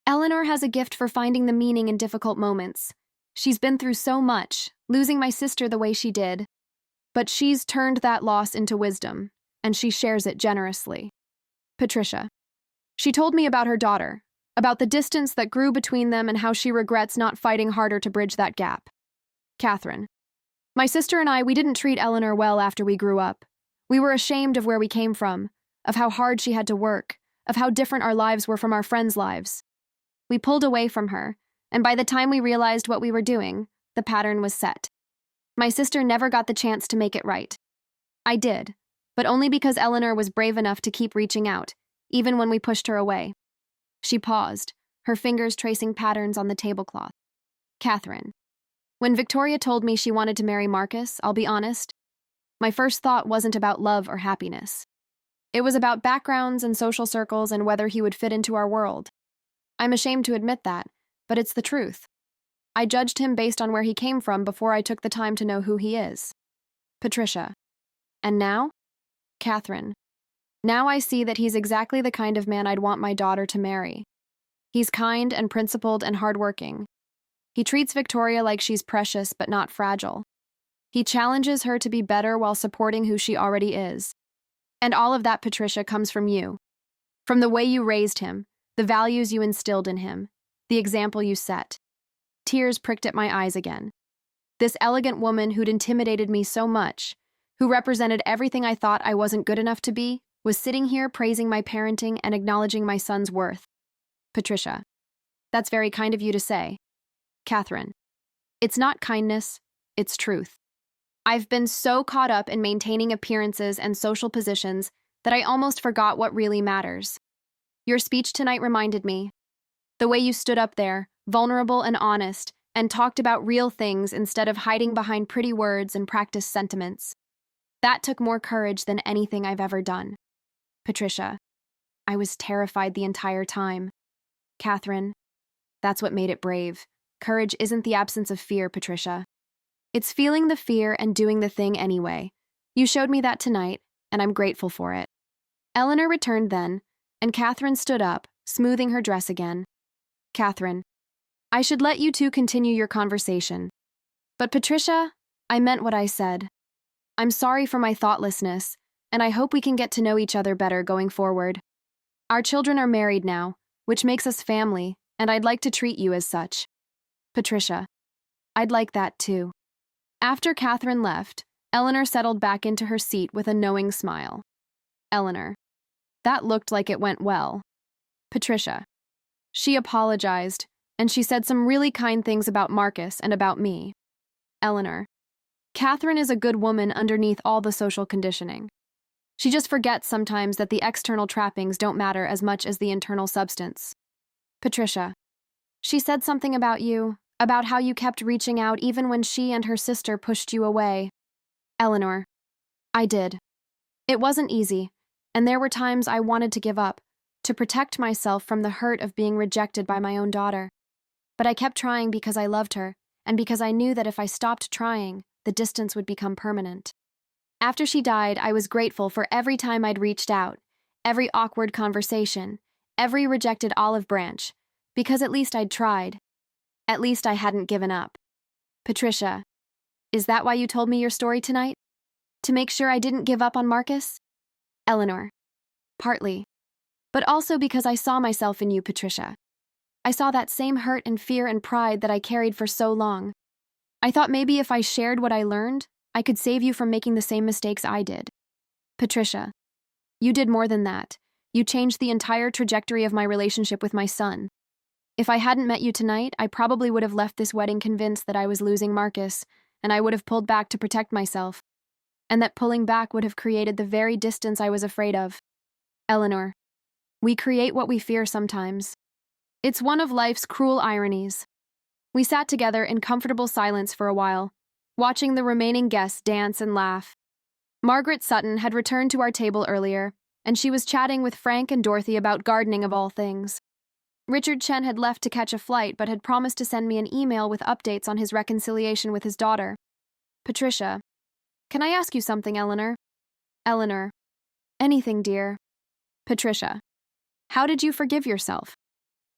Eleanor has a gift for finding the meaning in difficult moments. She's been through so much, losing my sister the way she did. But she's turned that loss into wisdom, and she shares it generously. Patricia. She told me about her daughter, about the distance that grew between them and how she regrets not fighting harder to bridge that gap. Catherine. My sister and we didn't treat Eleanor well after we grew up. We were ashamed of where we came from, of how hard she had to work, of how different our lives were from our friends' lives. We pulled away from her, and by the time we realized what we were doing, the pattern was set. My sister never got the chance to make it right. I did, but only because Eleanor was brave enough to keep reaching out, even when we pushed her away. She paused, her fingers tracing patterns on the tablecloth. Catherine. When Victoria told me she wanted to marry Marcus, I'll be honest, my first thought wasn't about love or happiness. It was about backgrounds and social circles and whether he would fit into our world. I'm ashamed to admit that, but it's the truth. I judged him based on where he came from before I took the time to know who he is. Patricia. And now? Catherine. Now I see that he's exactly the kind of man I'd want my daughter to marry. He's kind and principled and hardworking. He treats Victoria like she's precious but not fragile. He challenges her to be better while supporting who she already is. And all of that, Patricia, comes from you. From the way you raised him, the values you instilled in him, the example you set. Tears pricked at my eyes again. This elegant woman who'd intimidated me so much, who represented everything I thought I wasn't good enough to be, was sitting here praising my parenting and acknowledging my son's worth. Patricia. That's very kind of you to say. Catherine. It's not kindness, it's truth. I've been so caught up in maintaining appearances and social positions that I almost forgot what really matters. Your speech tonight reminded me. The way you stood up there, vulnerable and honest, and talked about real things instead of hiding behind pretty words and practiced sentiments. That took more courage than anything I've ever done. Patricia. I was terrified the entire time. Catherine. That's what made it brave. Courage isn't the absence of fear, Patricia. It's feeling the fear and doing the thing anyway. You showed me that tonight, and I'm grateful for it. Eleanor returned then, and Catherine stood up, smoothing her dress again. Catherine. I should let you two continue your conversation. But Patricia, I meant what I said. I'm sorry for my thoughtlessness, and I hope we can get to know each other better going forward. Our children are married now, which makes us family, and I'd like to treat you as such. Patricia. I'd like that too. After Catherine left, Eleanor settled back into her seat with a knowing smile. Eleanor. That looked like it went well. Patricia. She apologized, and she said some really kind things about Marcus and about me. Eleanor. Catherine is a good woman underneath all the social conditioning. She just forgets sometimes that the external trappings don't matter as much as the internal substance. Patricia. She said something about you, about how you kept reaching out even when she and her sister pushed you away. Eleanor. I did. It wasn't easy, and there were times I wanted to give up, to protect myself from the hurt of being rejected by my own daughter. But I kept trying because I loved her, and because I knew that if I stopped trying, the distance would become permanent. After she died, I was grateful for every time I'd reached out, every awkward conversation, every rejected olive branch, because at least I'd tried. At least I hadn't given up. Patricia, is that why you told me your story tonight? To make sure I didn't give up on Marcus? Eleanor. Partly. But also because I saw myself in you, Patricia. I saw that same hurt and fear and pride that I carried for so long. I thought maybe if I shared what I learned, I could save you from making the same mistakes I did. Patricia. You did more than that. You changed the entire trajectory of my relationship with my son. If I hadn't met you tonight, I probably would have left this wedding convinced that I was losing Marcus, and I would have pulled back to protect myself. And that pulling back would have created the very distance I was afraid of. Eleanor. We create what we fear sometimes. It's one of life's cruel ironies. We sat together in comfortable silence for a while, watching the remaining guests dance and laugh. Margaret Sutton had returned to our table earlier, and she was chatting with Frank and Dorothy about gardening of all things. Richard Chen had left to catch a flight but had promised to send me an email with updates on his reconciliation with his daughter. Patricia. Can I ask you something, Eleanor? Eleanor. Anything, dear. Patricia. How did you forgive yourself?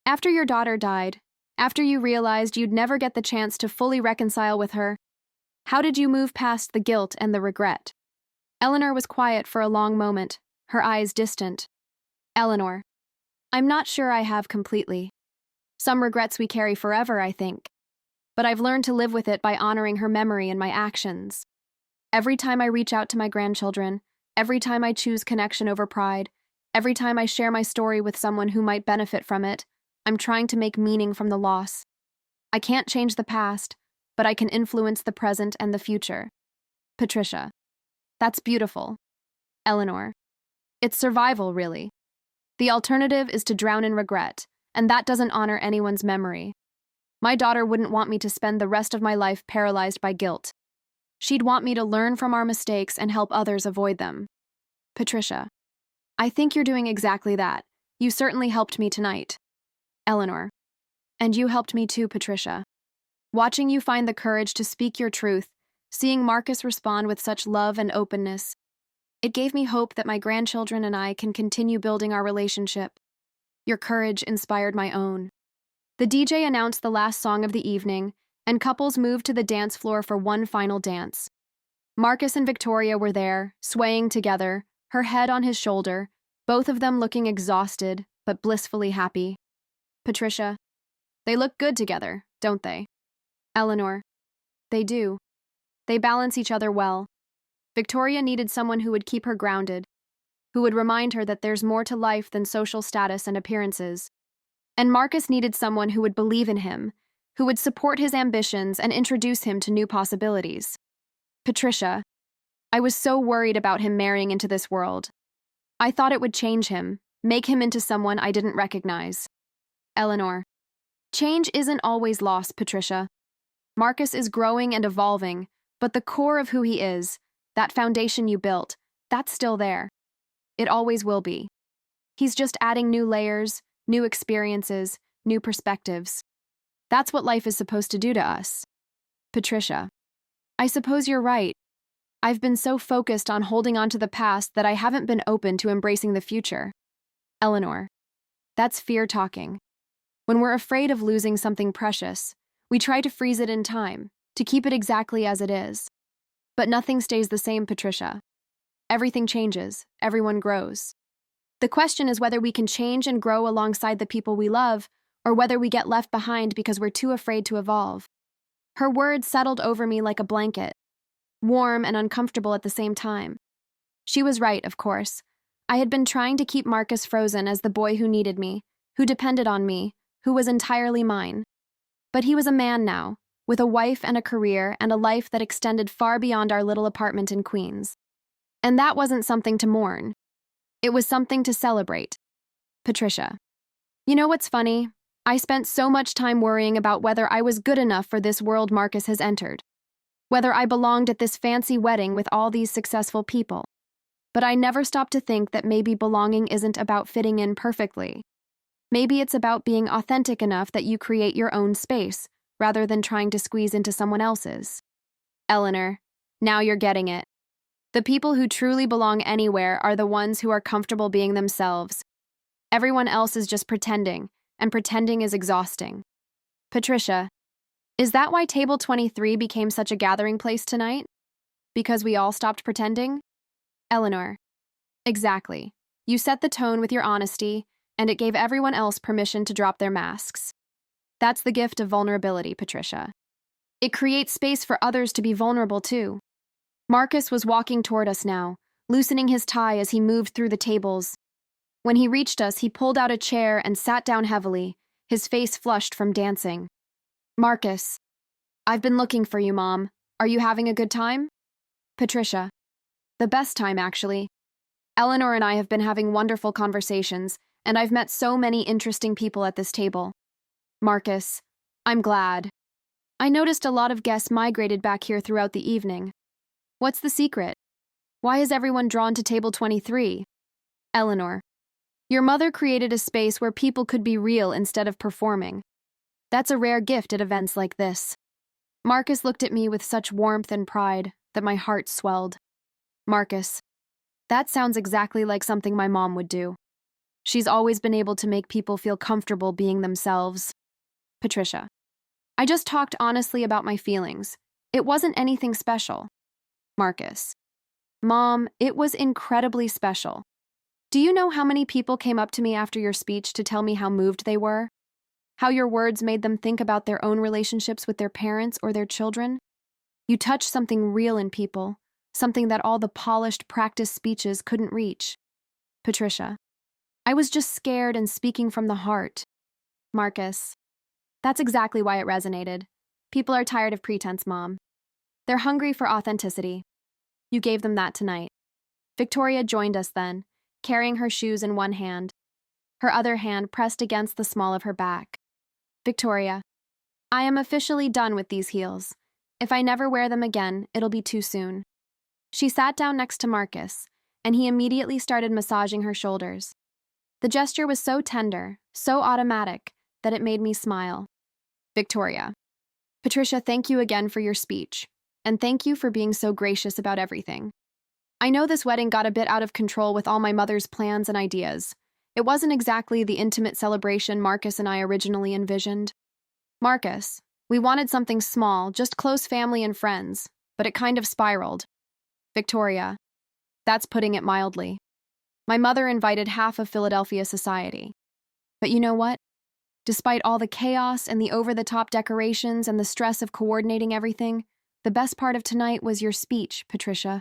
After your daughter died, after you realized you'd never get the chance to fully reconcile with her, how did you move past the guilt and the regret? Eleanor was quiet for a long moment, her eyes distant. Eleanor, I'm not sure I have completely. Some regrets we carry forever, I think. But I've learned to live with it by honoring her memory in my actions. Every time I reach out to my grandchildren, every time I choose connection over pride, every time I share my story with someone who might benefit from it, I'm trying to make meaning from the loss. I can't change the past, but I can influence the present and the future. Patricia. That's beautiful. Eleanor. It's survival, really. The alternative is to drown in regret, and that doesn't honor anyone's memory. My daughter wouldn't want me to spend the rest of my life paralyzed by guilt. She'd want me to learn from our mistakes and help others avoid them. Patricia. I think you're doing exactly that. You certainly helped me tonight. Eleanor. And you helped me too, Patricia. Watching you find the courage to speak your truth, seeing Marcus respond with such love and openness, it gave me hope that my grandchildren and I can continue building our relationship. Your courage inspired my own. The DJ announced the last song of the evening, and couples moved to the dance floor for one final dance. Marcus and Victoria were there, swaying together, her head on his shoulder, both of them looking exhausted, but blissfully happy. Patricia. They look good together, don't they? Eleanor. They do. They balance each other well. Victoria needed someone who would keep her grounded, who would remind her that there's more to life than social status and appearances. And Marcus needed someone who would believe in him, who would support his ambitions and introduce him to new possibilities. Patricia. I was so worried about him marrying into this world. I thought it would change him, make him into someone I didn't recognize. Eleanor. Change isn't always lost, Patricia. Marcus is growing and evolving, but the core of who he is, that foundation you built, that's still there. It always will be. He's just adding new layers, new experiences, new perspectives. That's what life is supposed to do to us. Patricia. I suppose you're right. I've been so focused on holding on to the past that I haven't been open to embracing the future. Eleanor. That's fear talking. When we're afraid of losing something precious, we try to freeze it in time, to keep it exactly as it is. But nothing stays the same, Patricia. Everything changes, everyone grows. The question is whether we can change and grow alongside the people we love, or whether we get left behind because we're too afraid to evolve. Her words settled over me like a blanket, warm and uncomfortable at the same time. She was right, of course. I had been trying to keep Marcus frozen as the boy who needed me, who depended on me, who was entirely mine. But he was a man now, with a wife and a career and a life that extended far beyond our little apartment in Queens. And that wasn't something to mourn. It was something to celebrate. Patricia. You know what's funny? I spent so much time worrying about whether I was good enough for this world Marcus has entered, whether I belonged at this fancy wedding with all these successful people. But I never stopped to think that maybe belonging isn't about fitting in perfectly. Maybe it's about being authentic enough that you create your own space, rather than trying to squeeze into someone else's. Eleanor, now you're getting it. The people who truly belong anywhere are the ones who are comfortable being themselves. Everyone else is just pretending, and pretending is exhausting. Patricia, is that why Table 23 became such a gathering place tonight? Because we all stopped pretending? Eleanor, exactly. You set the tone with your honesty, and it gave everyone else permission to drop their masks. That's the gift of vulnerability, Patricia. It creates space for others to be vulnerable too. Marcus was walking toward us now, loosening his tie as he moved through the tables. When he reached us, he pulled out a chair and sat down heavily, his face flushed from dancing. Marcus, I've been looking for you, Mom. Are you having a good time? Patricia, the best time, actually. Eleanor and I have been having wonderful conversations, and I've met so many interesting people at this table. Marcus, I'm glad. I noticed a lot of guests migrated back here throughout the evening. What's the secret? Why is everyone drawn to Table 23? Eleanor, your mother created a space where people could be real instead of performing. That's a rare gift at events like this. Marcus looked at me with such warmth and pride that my heart swelled. Marcus, that sounds exactly like something my mom would do. She's always been able to make people feel comfortable being themselves. Patricia. I just talked honestly about my feelings. It wasn't anything special. Marcus. Mom, it was incredibly special. Do you know how many people came up to me after your speech to tell me how moved they were? How your words made them think about their own relationships with their parents or their children? You touched something real in people, something that all the polished practice speeches couldn't reach. Patricia. I was just scared and speaking from the heart. Marcus. That's exactly why it resonated. People are tired of pretense, Mom. They're hungry for authenticity. You gave them that tonight. Victoria joined us then, carrying her shoes in one hand, her other hand pressed against the small of her back. Victoria. I am officially done with these heels. If I never wear them again, it'll be too soon. She sat down next to Marcus, and he immediately started massaging her shoulders. The gesture was so tender, so automatic, that it made me smile. Victoria. Patricia, thank you again for your speech, and thank you for being so gracious about everything. I know this wedding got a bit out of control with all my mother's plans and ideas. It wasn't exactly the intimate celebration Marcus and I originally envisioned. Marcus, we wanted something small, just close family and friends, but it kind of spiraled. Victoria. That's putting it mildly. My mother invited half of Philadelphia society. But you know what? Despite all the chaos and the over-the-top decorations and the stress of coordinating everything, the best part of tonight was your speech, Patricia.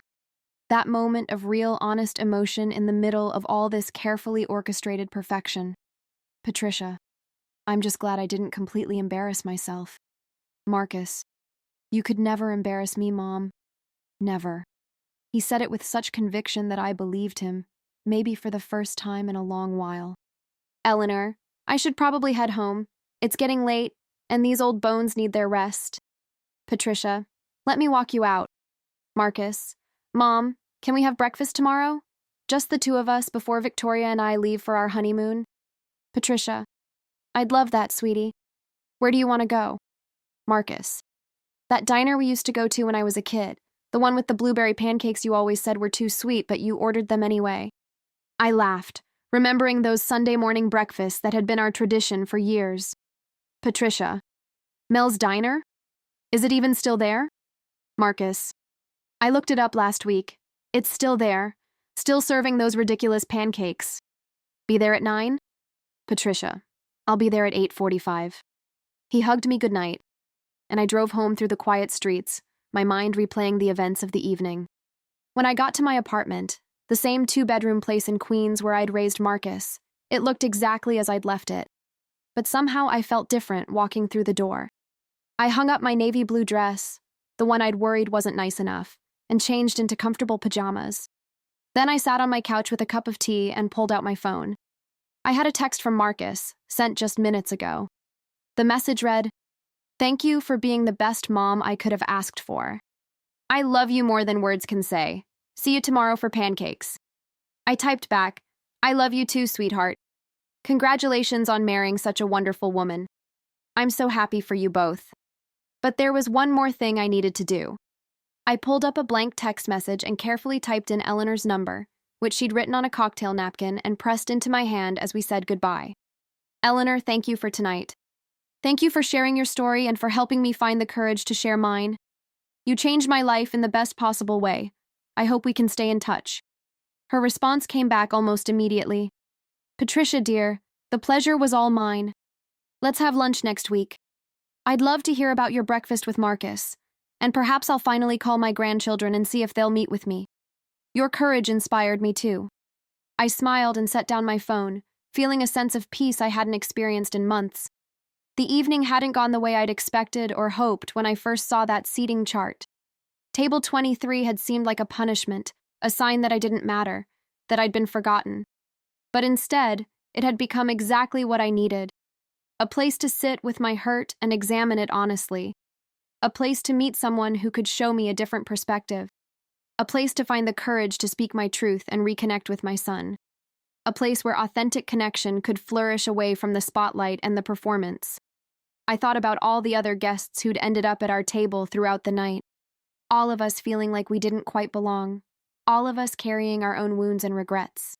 That moment of real, honest emotion in the middle of all this carefully orchestrated perfection. Patricia. I'm just glad I didn't completely embarrass myself. Marcus. You could never embarrass me, Mom. Never. He said it with such conviction that I believed him, maybe for the first time in a long while. Eleanor, I should probably head home. It's getting late, and these old bones need their rest. Patricia, let me walk you out. Marcus, Mom, can we have breakfast tomorrow? Just the two of us before Victoria and I leave for our honeymoon. Patricia, I'd love that, sweetie. Where do you want to go? Marcus, that diner we used to go to when I was a kid, the one with the blueberry pancakes you always said were too sweet, but you ordered them anyway. I laughed, remembering those Sunday morning breakfasts that had been our tradition for years. Patricia, Mel's Diner? Is it even still there? Marcus, I looked it up last week. It's still there, still serving those ridiculous pancakes. Be there at 9? Patricia, I'll be there at 8:45. He hugged me goodnight, and I drove home through the quiet streets, my mind replaying the events of the evening. When I got to my apartment, the same two-bedroom place in Queens where I'd raised Marcus, it looked exactly as I'd left it. But somehow I felt different walking through the door. I hung up my navy blue dress, the one I'd worried wasn't nice enough, and changed into comfortable pajamas. Then I sat on my couch with a cup of tea and pulled out my phone. I had a text from Marcus, sent just minutes ago. The message read, "Thank you for being the best mom I could have asked for. I love you more than words can say. See you tomorrow for pancakes." I typed back, "I love you too, sweetheart. Congratulations on marrying such a wonderful woman. I'm so happy for you both." But there was one more thing I needed to do. I pulled up a blank text message and carefully typed in Eleanor's number, which she'd written on a cocktail napkin and pressed into my hand as we said goodbye. Eleanor, thank you for tonight. Thank you for sharing your story and for helping me find the courage to share mine. You changed my life in the best possible way. I hope we can stay in touch. Her response came back almost immediately. Patricia, dear, the pleasure was all mine. Let's have lunch next week. I'd love to hear about your breakfast with Marcus, and perhaps I'll finally call my grandchildren and see if they'll meet with me. Your courage inspired me too. I smiled and set down my phone, feeling a sense of peace I hadn't experienced in months. The evening hadn't gone the way I'd expected or hoped when I first saw that seating chart. Table 23 had seemed like a punishment, a sign that I didn't matter, that I'd been forgotten. But instead, it had become exactly what I needed. A place to sit with my hurt and examine it honestly. A place to meet someone who could show me a different perspective. A place to find the courage to speak my truth and reconnect with my son. A place where authentic connection could flourish away from the spotlight and the performance. I thought about all the other guests who'd ended up at our table throughout the night. All of us feeling like we didn't quite belong. All of us carrying our own wounds and regrets.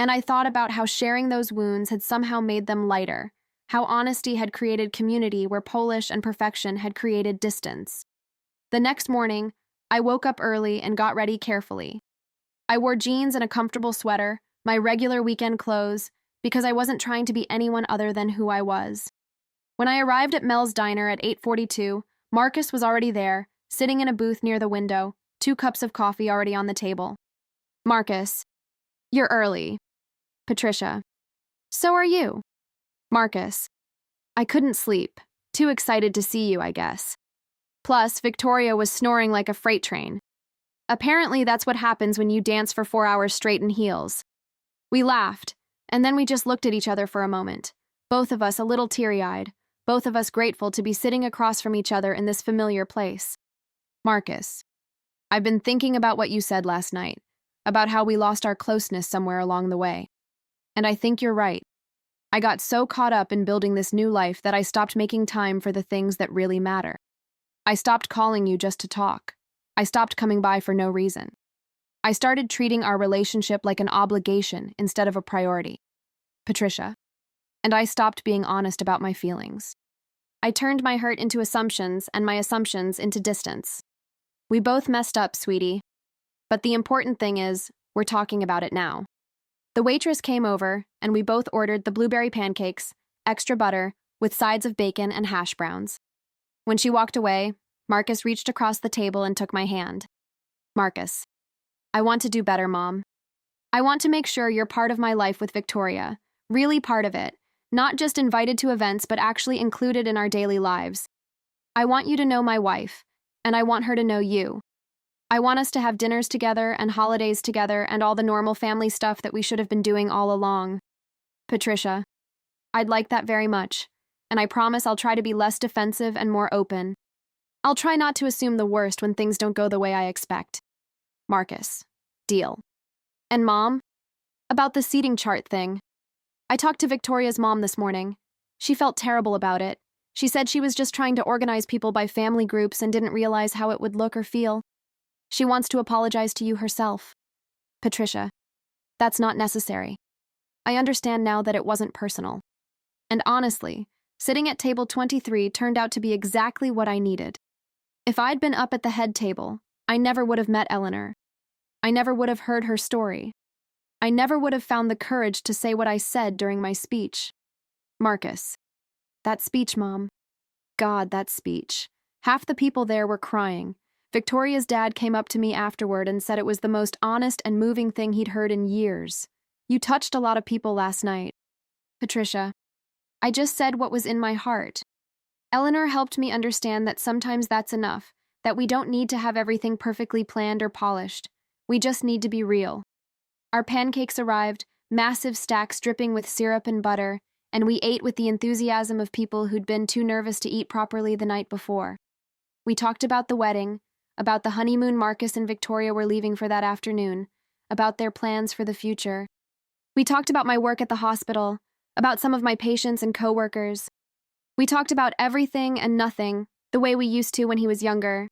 And I thought about how sharing those wounds had somehow made them lighter, how honesty had created community where polish and perfection had created distance. The next morning, I woke up early and got ready carefully. I wore jeans and a comfortable sweater, my regular weekend clothes, because I wasn't trying to be anyone other than who I was. When I arrived at Mel's diner at 8:42, Marcus was already there, sitting in a booth near the window, 2 cups of coffee already on the table. Marcus, you're early. Patricia, so are you. Marcus, I couldn't sleep. Too excited to see you, I guess. Plus, Victoria was snoring like a freight train. Apparently, that's what happens when you dance for 4 hours straight in heels. We laughed, and then we just looked at each other for a moment, both of us a little teary-eyed, both of us grateful to be sitting across from each other in this familiar place. Marcus, I've been thinking about what you said last night, about how we lost our closeness somewhere along the way. And I think you're right. I got so caught up in building this new life that I stopped making time for the things that really matter. I stopped calling you just to talk. I stopped coming by for no reason. I started treating our relationship like an obligation instead of a priority. Patricia. And I stopped being honest about my feelings. I turned my hurt into assumptions and my assumptions into distance. We both messed up, sweetie. But the important thing is, we're talking about it now. The waitress came over, and we both ordered the blueberry pancakes, extra butter, with sides of bacon and hash browns. When she walked away, Marcus reached across the table and took my hand. Marcus, I want to do better, Mom. I want to make sure you're part of my life with Victoria, really part of it, not just invited to events but actually included in our daily lives. I want you to know my wife, and I want her to know you. I want us to have dinners together and holidays together and all the normal family stuff that we should have been doing all along. Patricia, I'd like that very much, and I promise I'll try to be less defensive and more open. I'll try not to assume the worst when things don't go the way I expect. Marcus, deal. And Mom? About the seating chart thing. I talked to Victoria's mom this morning. She felt terrible about it. She said she was just trying to organize people by family groups and didn't realize how it would look or feel. She wants to apologize to you herself. Patricia, that's not necessary. I understand now that it wasn't personal. And honestly, sitting at table 23 turned out to be exactly what I needed. If I'd been up at the head table, I never would have met Eleanor. I never would have heard her story. I never would have found the courage to say what I said during my speech. Marcus, that speech, Mom. God, that speech. Half the people there were crying. Victoria's dad came up to me afterward and said it was the most honest and moving thing he'd heard in years. You touched a lot of people last night. Patricia, I just said what was in my heart. Eleanor helped me understand that sometimes that's enough, that we don't need to have everything perfectly planned or polished. We just need to be real. Our pancakes arrived, massive stacks dripping with syrup and butter, and we ate with the enthusiasm of people who'd been too nervous to eat properly the night before. We talked about the wedding, about the honeymoon Marcus and Victoria were leaving for that afternoon, about their plans for the future. We talked about my work at the hospital, about some of my patients and coworkers. We talked about everything and nothing, the way we used to when he was younger.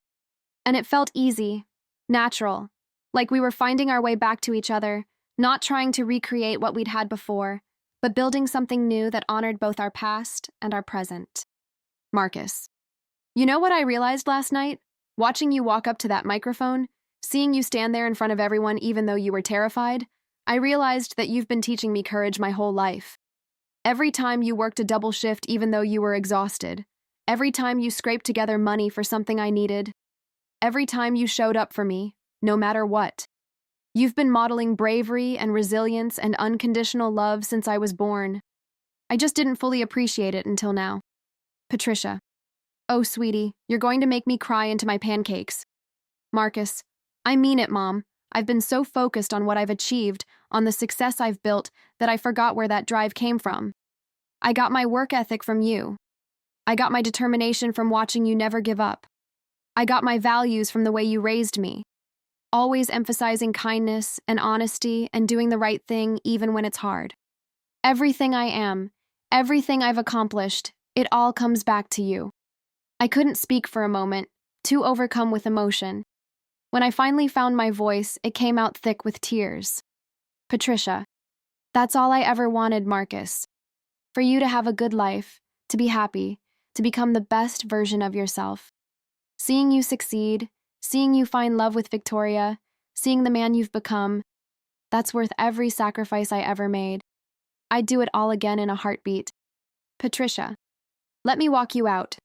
And it felt easy, natural, like we were finding our way back to each other, not trying to recreate what we'd had before, but building something new that honored both our past and our present. Marcus, you know what I realized last night? Watching you walk up to that microphone, seeing you stand there in front of everyone even though you were terrified, I realized that you've been teaching me courage my whole life. Every time you worked a double shift even though you were exhausted, every time you scraped together money for something I needed, every time you showed up for me, no matter what. You've been modeling bravery and resilience and unconditional love since I was born. I just didn't fully appreciate it until now. Patricia, oh sweetie, you're going to make me cry into my pancakes. Marcus, I mean it, Mom. I've been so focused on what I've achieved, on the success I've built, that I forgot where that drive came from. I got my work ethic from you. I got my determination from watching you never give up. I got my values from the way you raised me, always emphasizing kindness and honesty and doing the right thing even when it's hard. Everything I am, everything I've accomplished, it all comes back to you. I couldn't speak for a moment, too overcome with emotion. When I finally found my voice, it came out thick with tears. Patricia, That's all I ever wanted, Marcus. For you to have a good life, to be happy, to become the best version of yourself. Seeing you succeed, seeing you find love with Victoria, seeing the man you've become, that's worth every sacrifice I ever made. I'd do it all again in a heartbeat. Patricia, let me walk you out.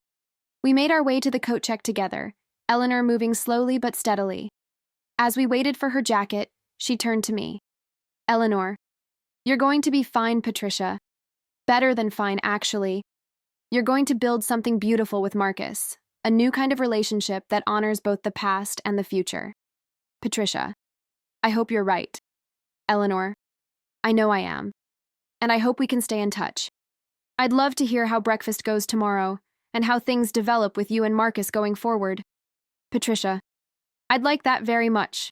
We made our way to the coat check together, Eleanor moving slowly but steadily. As we waited for her jacket, she turned to me. Eleanor, you're going to be fine, Patricia. Better than fine, actually. You're going to build something beautiful with Marcus, a new kind of relationship that honors both the past and the future. Patricia, I hope you're right. Eleanor, I know I am. And I hope we can stay in touch. I'd love to hear how breakfast goes tomorrow and how things develop with you and Marcus going forward. Patricia, I'd like that very much.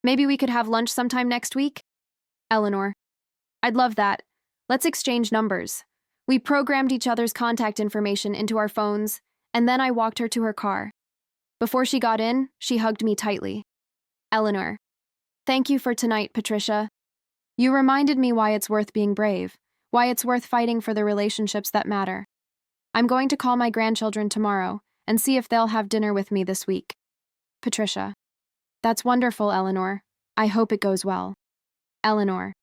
Maybe we could have lunch sometime next week? Eleanor, I'd love that. Let's exchange numbers. We programmed each other's contact information into our phones, and then I walked her to her car. Before she got in, she hugged me tightly. Eleanor, thank you for tonight, Patricia. You reminded me why it's worth being brave, why it's worth fighting for the relationships that matter. I'm going to call my grandchildren tomorrow and see if they'll have dinner with me this week. Patricia, that's wonderful, Eleanor. I hope it goes well. Eleanor,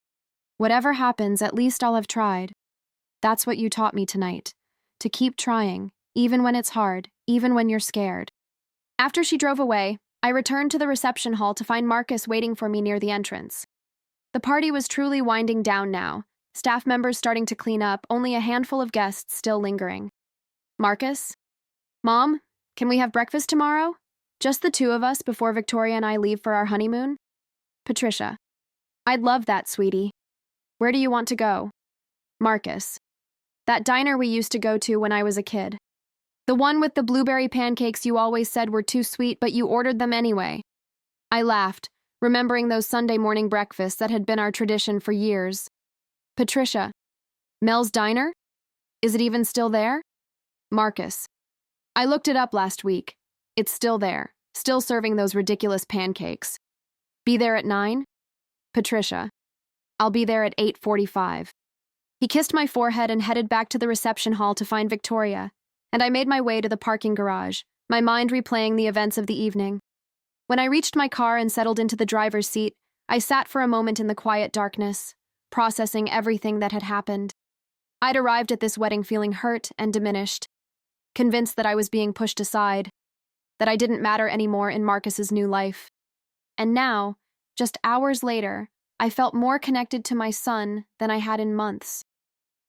whatever happens, at least I'll have tried. That's what you taught me tonight. To keep trying, even when it's hard, even when you're scared. After she drove away, I returned to the reception hall to find Marcus waiting for me near the entrance. The party was truly winding down now, staff members starting to clean up, only a handful of guests still lingering. Marcus? Mom, can we have breakfast tomorrow? Just the two of us before Victoria and I leave for our honeymoon? Patricia, I'd love that, sweetie. Where do you want to go? Marcus, that diner we used to go to when I was a kid. The one with the blueberry pancakes you always said were too sweet, but you ordered them anyway. I laughed, remembering those Sunday morning breakfasts that had been our tradition for years. Patricia, Mel's Diner? Is it even still there? Marcus, I looked it up last week. It's still there, still serving those ridiculous pancakes. Be there at 9? Patricia, I'll be there at 8:45. He kissed my forehead and headed back to the reception hall to find Victoria, and I made my way to the parking garage, my mind replaying the events of the evening. When I reached my car and settled into the driver's seat, I sat for a moment in the quiet darkness, processing everything that had happened. I'd arrived at this wedding feeling hurt and diminished, convinced that I was being pushed aside, that I didn't matter anymore in Marcus's new life. And now, just hours later, I felt more connected to my son than I had in months.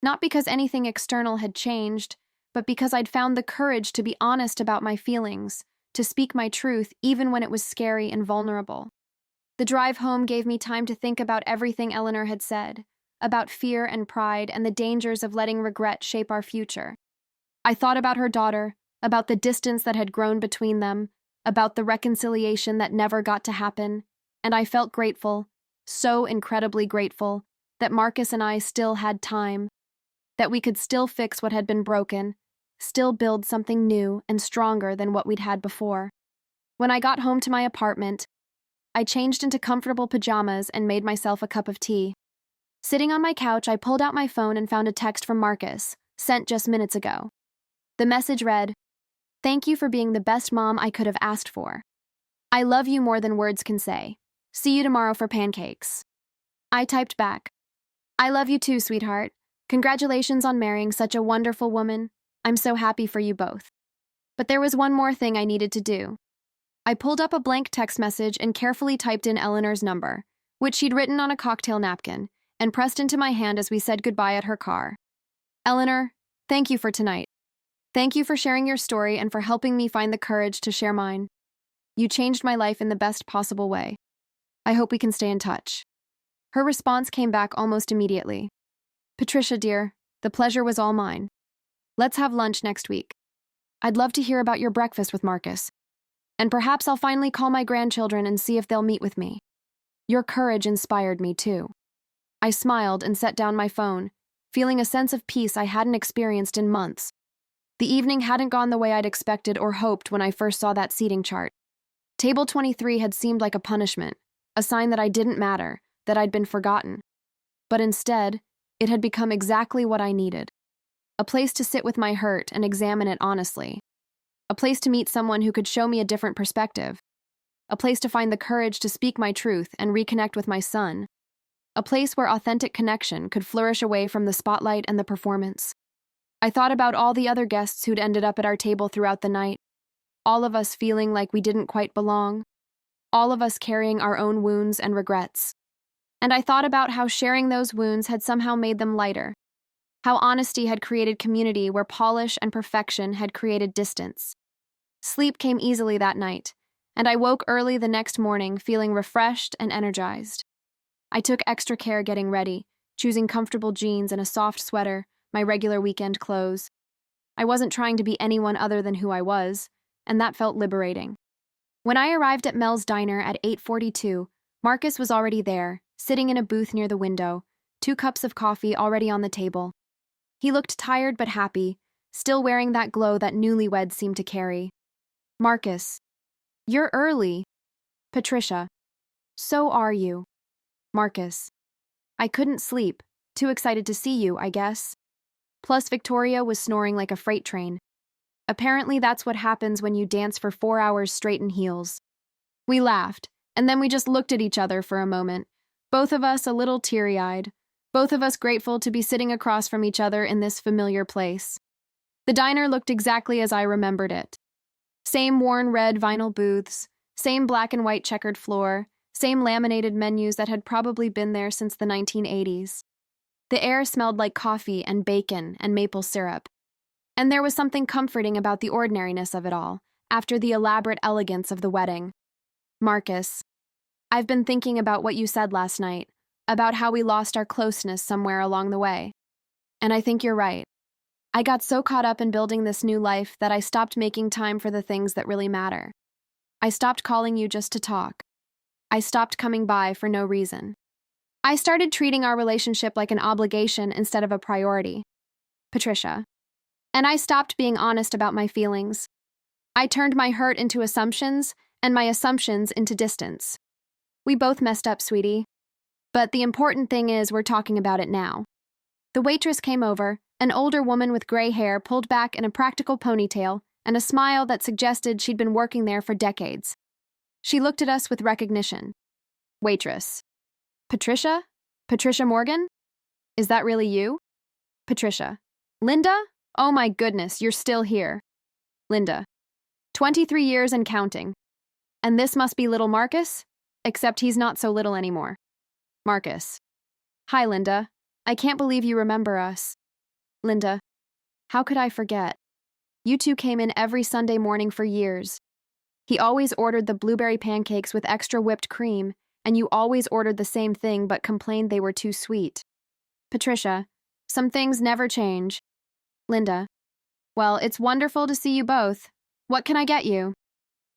Not because anything external had changed, but because I'd found the courage to be honest about my feelings, to speak my truth even when it was scary and vulnerable. The drive home gave me time to think about everything Eleanor had said, about fear and pride and the dangers of letting regret shape our future. I thought about her daughter, about the distance that had grown between them, about the reconciliation that never got to happen, and I felt grateful, so incredibly grateful, that Marcus and I still had time, that we could still fix what had been broken, still build something new and stronger than what we'd had before. When I got home to my apartment, I changed into comfortable pajamas and made myself a cup of tea. Sitting on my couch, I pulled out my phone and found a text from Marcus, sent just minutes ago. The message read, "Thank you for being the best mom I could have asked for. I love you more than words can say. See you tomorrow for pancakes." I typed back, "I love you too, sweetheart. Congratulations on marrying such a wonderful woman. I'm so happy for you both." But there was one more thing I needed to do. I pulled up a blank text message and carefully typed in Eleanor's number, which she'd written on a cocktail napkin, and pressed into my hand as we said goodbye at her car. "Eleanor, thank you for tonight. Thank you for sharing your story and for helping me find the courage to share mine. You changed my life in the best possible way. I hope we can stay in touch." Her response came back almost immediately. "Patricia, dear, the pleasure was all mine. Let's have lunch next week. I'd love to hear about your breakfast with Marcus. And perhaps I'll finally call my grandchildren and see if they'll meet with me. Your courage inspired me, too." I smiled and set down my phone, feeling a sense of peace I hadn't experienced in months. The evening hadn't gone the way I'd expected or hoped when I first saw that seating chart. Table 23 had seemed like a punishment, a sign that I didn't matter, that I'd been forgotten. But instead, it had become exactly what I needed. A place to sit with my hurt and examine it honestly. A place to meet someone who could show me a different perspective. A place to find the courage to speak my truth and reconnect with my son. A place where authentic connection could flourish away from the spotlight and the performance. I thought about all the other guests who'd ended up at our table throughout the night, all of us feeling like we didn't quite belong, all of us carrying our own wounds and regrets. And I thought about how sharing those wounds had somehow made them lighter, how honesty had created community where polish and perfection had created distance. Sleep came easily that night, and I woke early the next morning feeling refreshed and energized. I took extra care getting ready, choosing comfortable jeans and a soft sweater, my regular weekend clothes. I wasn't trying to be anyone other than who I was, and that felt liberating. When I arrived at Mel's Diner at 8:42, Marcus was already there, sitting in a booth near the window, 2 cups of coffee already on the table. He looked tired but happy, still wearing that glow that newlyweds seem to carry. Marcus, you're early. Patricia, so are you. Marcus, I couldn't sleep, too excited to see you, I guess. Plus, Victoria was snoring like a freight train. Apparently, that's what happens when you dance for 4 hours straight in heels. We laughed, and then we just looked at each other for a moment, both of us a little teary-eyed, both of us grateful to be sitting across from each other in this familiar place. The diner looked exactly as I remembered it. Same worn red vinyl booths, same black and white checkered floor, same laminated menus that had probably been there since the 1980s. The air smelled like coffee and bacon and maple syrup. And there was something comforting about the ordinariness of it all, after the elaborate elegance of the wedding. Marcus, I've been thinking about what you said last night, about how we lost our closeness somewhere along the way. And I think you're right. I got so caught up in building this new life that I stopped making time for the things that really matter. I stopped calling you just to talk. I stopped coming by for no reason. I started treating our relationship like an obligation instead of a priority. Patricia. And I stopped being honest about my feelings. I turned my hurt into assumptions, and my assumptions into distance. We both messed up, sweetie. But the important thing is we're talking about it now. The waitress came over, an older woman with gray hair pulled back in a practical ponytail and a smile that suggested she'd been working there for decades. She looked at us with recognition. Waitress. Patricia? Patricia Morgan? Is that really you? Patricia. Linda? Oh my goodness, you're still here. Linda. 23 years and counting. And this must be little Marcus? Except he's not so little anymore. Marcus. Hi, Linda. I can't believe you remember us. Linda. How could I forget? You two came in every Sunday morning for years. He always ordered the blueberry pancakes with extra whipped cream, and you always ordered the same thing but complained they were too sweet. Patricia. Some things never change. Linda. Well, it's wonderful to see you both. What can I get you?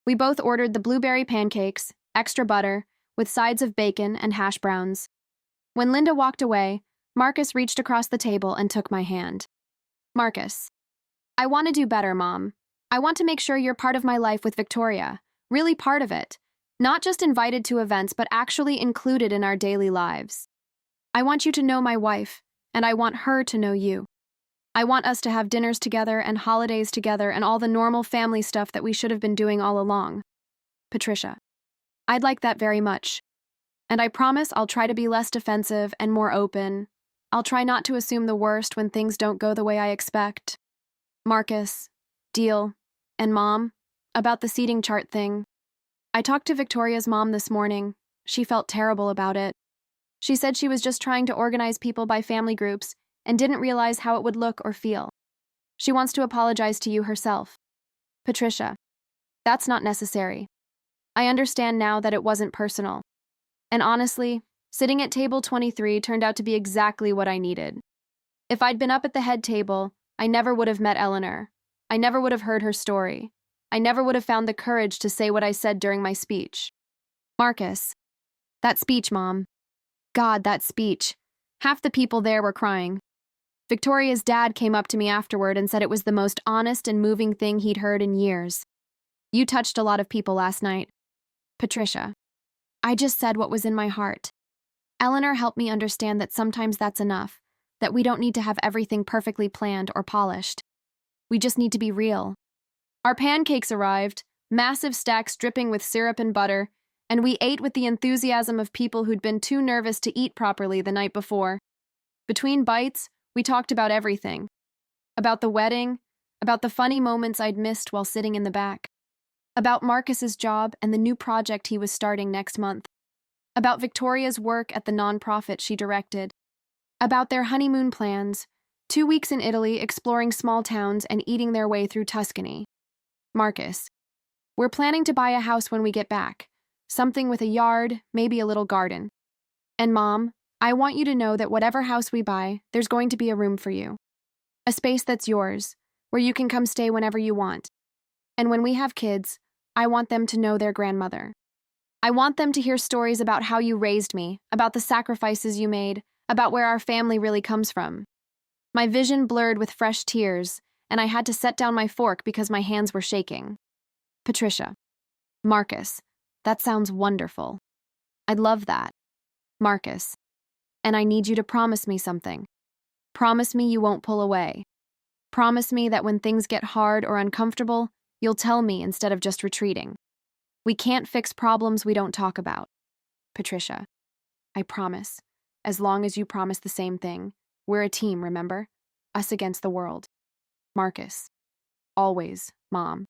We both ordered the blueberry pancakes, extra butter, with sides of bacon and hash browns. When Linda walked away, Marcus reached across the table and took my hand. Marcus. I want to do better, Mom. I want to make sure you're part of my life with Victoria, really part of it. Not just invited to events, but actually included in our daily lives. I want you to know my wife, and I want her to know you. I want us to have dinners together and holidays together and all the normal family stuff that we should have been doing all along. Patricia. I'd like that very much. And I promise I'll try to be less defensive and more open. I'll try not to assume the worst when things don't go the way I expect. Marcus, deal, and Mom, about the seating chart thing. I talked to Victoria's mom this morning. She felt terrible about it. She said she was just trying to organize people by family groups and didn't realize how it would look or feel. She wants to apologize to you herself. Patricia. That's not necessary. I understand now that it wasn't personal. And honestly, sitting at table 23 turned out to be exactly what I needed. If I'd been up at the head table, I never would have met Eleanor. I never would have heard her story. I never would have found the courage to say what I said during my speech. Marcus. That speech, Mom. God, that speech. Half the people there were crying. Victoria's dad came up to me afterward and said it was the most honest and moving thing he'd heard in years. You touched a lot of people last night. Patricia. I just said what was in my heart. Eleanor helped me understand that sometimes that's enough, that we don't need to have everything perfectly planned or polished. We just need to be real. Our pancakes arrived, massive stacks dripping with syrup and butter, and we ate with the enthusiasm of people who'd been too nervous to eat properly the night before. Between bites, we talked about everything. About the wedding, about the funny moments I'd missed while sitting in the back, about Marcus's job and the new project he was starting next month, about Victoria's work at the nonprofit she directed, about their honeymoon plans, 2 weeks in Italy exploring small towns and eating their way through Tuscany. Marcus, we're planning to buy a house when we get back, something with a yard, maybe a little garden. And Mom, I want you to know that whatever house we buy, there's going to be a room for you. A space that's yours, where you can come stay whenever you want. And when we have kids, I want them to know their grandmother. I want them to hear stories about how you raised me, about the sacrifices you made, about where our family really comes from. My vision blurred with fresh tears, and I had to set down my fork because my hands were shaking. Patricia. Marcus. That sounds wonderful. I'd love that. Marcus. And I need you to promise me something. Promise me you won't pull away. Promise me that when things get hard or uncomfortable, you'll tell me instead of just retreating. We can't fix problems we don't talk about. Patricia. I promise. As long as you promise the same thing. We're a team, remember? Us against the world. Marcus. Always, Mom.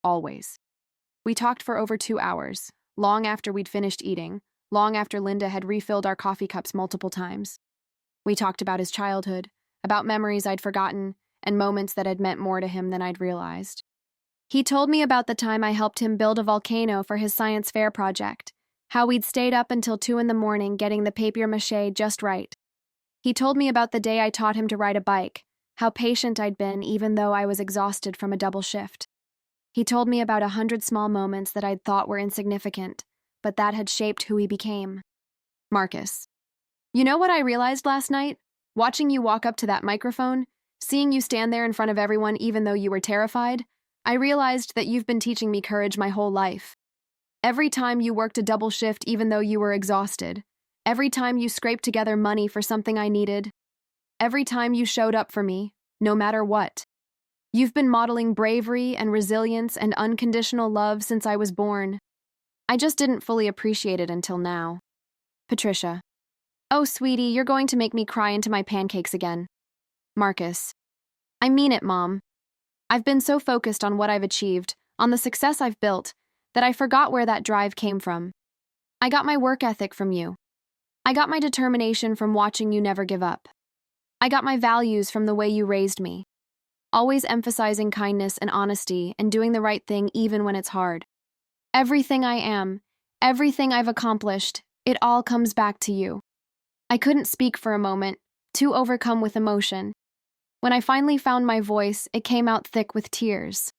Always. We talked for over 2 hours, long after we'd finished eating, long after Linda had refilled our coffee cups multiple times. We talked about his childhood, about memories I'd forgotten, and moments that had meant more to him than I'd realized. He told me about the time I helped him build a volcano for his science fair project, how we'd stayed up until 2 in the morning getting the papier-mâché just right. He told me about the day I taught him to ride a bike, how patient I'd been even though I was exhausted from a double shift. He told me about 100 small moments that I'd thought were insignificant, but that had shaped who he became. Marcus. You know what I realized last night? Watching you walk up to that microphone, seeing you stand there in front of everyone even though you were terrified, I realized that you've been teaching me courage my whole life. Every time you worked a double shift even though you were exhausted, every time you scraped together money for something I needed, every time you showed up for me, no matter what. You've been modeling bravery and resilience and unconditional love since I was born. I just didn't fully appreciate it until now. Patricia. Oh, sweetie, you're going to make me cry into my pancakes again. Marcus. I mean it, Mom. I've been so focused on what I've achieved, on the success I've built, that I forgot where that drive came from. I got my work ethic from you. I got my determination from watching you never give up. I got my values from the way you raised me. Always emphasizing kindness and honesty and doing the right thing even when it's hard. Everything I am, everything I've accomplished, it all comes back to you. I couldn't speak for a moment, too overcome with emotion. When I finally found my voice, it came out thick with tears.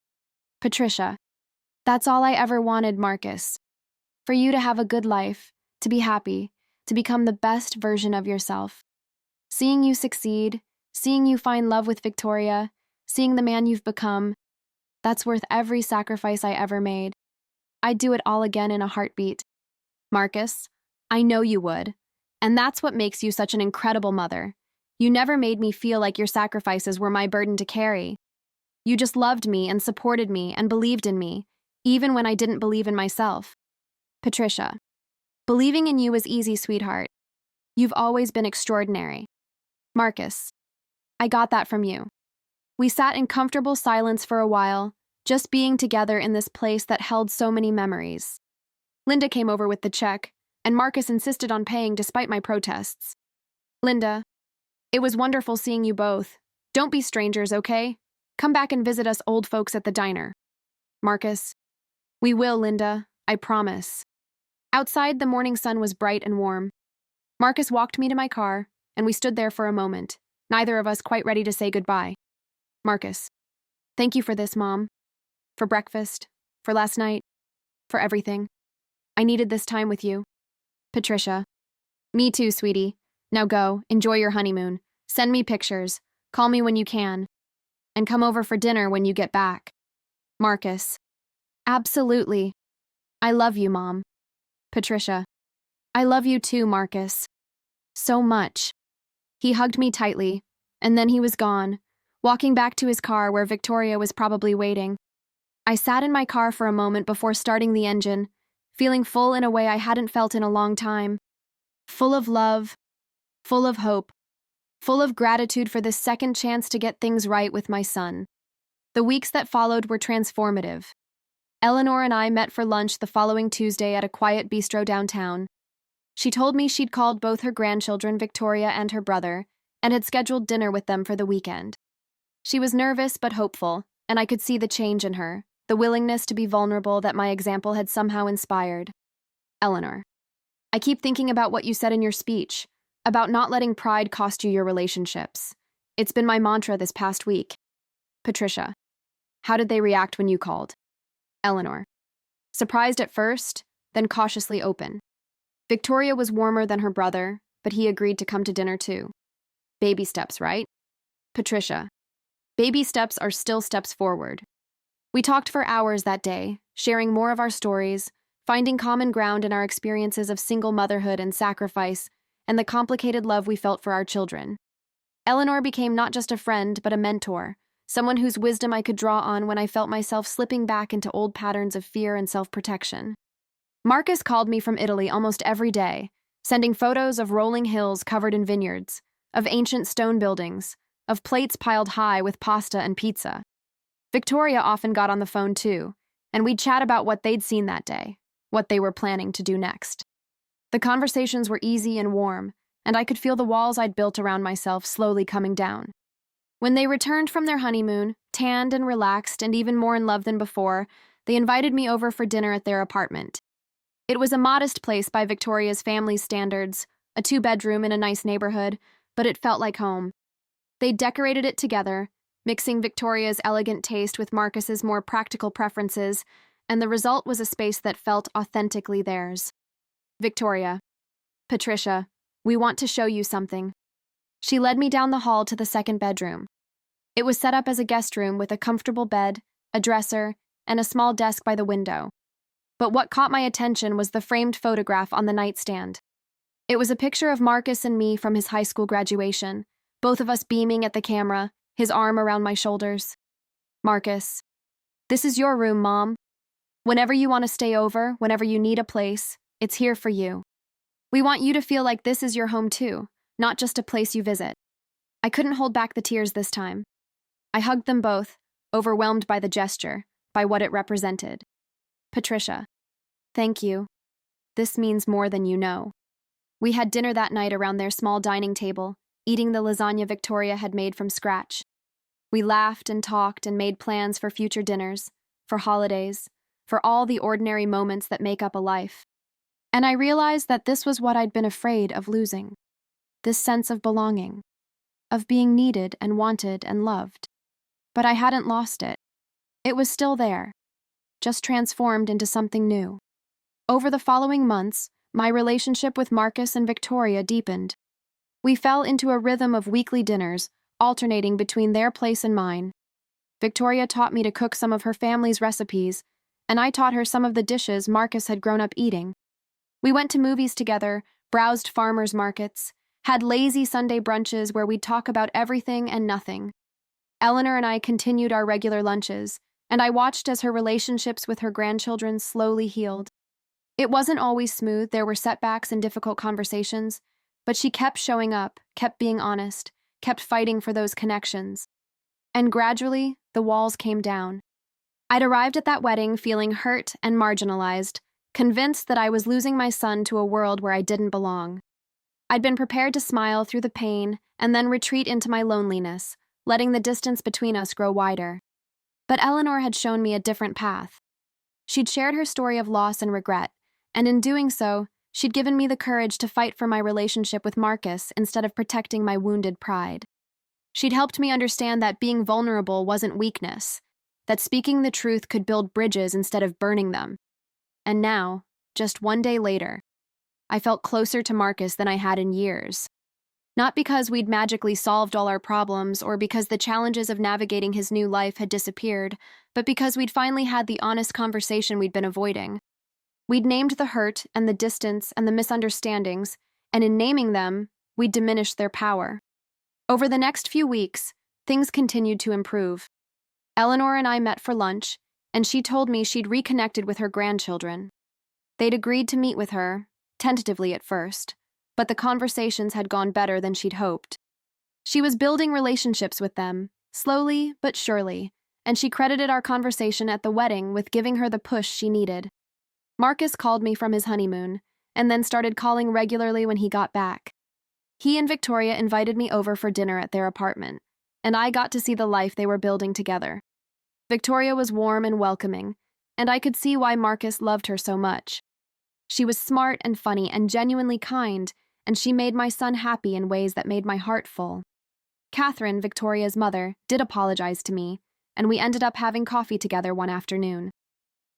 Patricia. That's all I ever wanted, Marcus. For you to have a good life, to be happy, to become the best version of yourself. Seeing you succeed, seeing you find love with Victoria, seeing the man you've become, that's worth every sacrifice I ever made. I'd do it all again in a heartbeat. Marcus, I know you would. And that's what makes you such an incredible mother. You never made me feel like your sacrifices were my burden to carry. You just loved me and supported me and believed in me, even when I didn't believe in myself. Patricia. Believing in you is easy, sweetheart. You've always been extraordinary. Marcus. I got that from you. We sat in comfortable silence for a while, just being together in this place that held so many memories. Linda came over with the check, and Marcus insisted on paying despite my protests. Linda. It was wonderful seeing you both. Don't be strangers, okay? Come back and visit us old folks at the diner. Marcus. We will, Linda. I promise. Outside, the morning sun was bright and warm. Marcus walked me to my car, and we stood there for a moment, neither of us quite ready to say goodbye. Marcus. Thank you for this, Mom. For breakfast, for last night, for everything. I needed this time with you. Patricia. Me too, sweetie. Now go, enjoy your honeymoon. Send me pictures. Call me when you can. And come over for dinner when you get back. Marcus. Absolutely. I love you, Mom. Patricia. I love you too, Marcus. So much. He hugged me tightly, and then he was gone, walking back to his car where Victoria was probably waiting. I sat in my car for a moment before starting the engine, feeling full in a way I hadn't felt in a long time. Full of love, full of hope, full of gratitude for this second chance to get things right with my son. The weeks that followed were transformative. Eleanor and I met for lunch the following Tuesday at a quiet bistro downtown. She told me she'd called both her grandchildren, Victoria and her brother, and had scheduled dinner with them for the weekend. She was nervous but hopeful, and I could see the change in her, the willingness to be vulnerable that my example had somehow inspired. Eleanor, I keep thinking about what you said in your speech, about not letting pride cost you your relationships. It's been my mantra this past week. Patricia, how did they react when you called? Eleanor, surprised at first, then cautiously open. Victoria was warmer than her brother, but he agreed to come to dinner too. Baby steps, right? Patricia, baby steps are still steps forward. We talked for hours that day, sharing more of our stories, finding common ground in our experiences of single motherhood and sacrifice, and the complicated love we felt for our children. Eleanor became not just a friend, but a mentor, someone whose wisdom I could draw on when I felt myself slipping back into old patterns of fear and self-protection. Marcus called me from Italy almost every day, sending photos of rolling hills covered in vineyards, of ancient stone buildings, of plates piled high with pasta and pizza. Victoria often got on the phone too, and we'd chat about what they'd seen that day, what they were planning to do next. The conversations were easy and warm, and I could feel the walls I'd built around myself slowly coming down. When they returned from their honeymoon, tanned and relaxed and even more in love than before, they invited me over for dinner at their apartment. It was a modest place by Victoria's family's standards, a 2-bedroom in a nice neighborhood, but it felt like home. They decorated it together, mixing Victoria's elegant taste with Marcus's more practical preferences, and the result was a space that felt authentically theirs. Victoria, Patricia, we want to show you something. She led me down the hall to the second bedroom. It was set up as a guest room with a comfortable bed, a dresser, and a small desk by the window. But what caught my attention was the framed photograph on the nightstand. It was a picture of Marcus and me from his high school graduation, both of us beaming at the camera, his arm around my shoulders. Marcus, this is your room, Mom. Whenever you want to stay over, whenever you need a place, it's here for you. We want you to feel like this is your home too, not just a place you visit. I couldn't hold back the tears this time. I hugged them both, overwhelmed by the gesture, by what it represented. Patricia, thank you. This means more than you know. We had dinner that night around their small dining table, eating the lasagna Victoria had made from scratch. We laughed and talked and made plans for future dinners, for holidays, for all the ordinary moments that make up a life. And I realized that this was what I'd been afraid of losing. This sense of belonging, of being needed and wanted and loved. But I hadn't lost it. It was still there, just transformed into something new. Over the following months, my relationship with Marcus and Victoria deepened. We fell into a rhythm of weekly dinners, alternating between their place and mine. Victoria taught me to cook some of her family's recipes, and I taught her some of the dishes Marcus had grown up eating. We went to movies together, browsed farmers markets, had lazy Sunday brunches where we'd talk about everything and nothing. Eleanor and I continued our regular lunches, and I watched as her relationships with her grandchildren slowly healed. It wasn't always smooth, there were setbacks and difficult conversations, but she kept showing up, kept being honest, kept fighting for those connections. And gradually, the walls came down. I'd arrived at that wedding feeling hurt and marginalized, convinced that I was losing my son to a world where I didn't belong. I'd been prepared to smile through the pain and then retreat into my loneliness, letting the distance between us grow wider. But Eleanor had shown me a different path. She'd shared her story of loss and regret, and in doing so, she'd given me the courage to fight for my relationship with Marcus instead of protecting my wounded pride. She'd helped me understand that being vulnerable wasn't weakness, that speaking the truth could build bridges instead of burning them. And now, just one day later, I felt closer to Marcus than I had in years. Not because we'd magically solved all our problems or because the challenges of navigating his new life had disappeared, but because we'd finally had the honest conversation we'd been avoiding. We'd named the hurt and the distance and the misunderstandings, and in naming them, we'd diminish their power. Over the next few weeks, things continued to improve. Eleanor and I met for lunch, and she told me she'd reconnected with her grandchildren. They'd agreed to meet with her, tentatively at first, but the conversations had gone better than she'd hoped. She was building relationships with them, slowly but surely, and she credited our conversation at the wedding with giving her the push she needed. Marcus called me from his honeymoon, and then started calling regularly when he got back. He and Victoria invited me over for dinner at their apartment, and I got to see the life they were building together. Victoria was warm and welcoming, and I could see why Marcus loved her so much. She was smart and funny and genuinely kind, and she made my son happy in ways that made my heart full. Catherine, Victoria's mother, did apologize to me, and we ended up having coffee together one afternoon.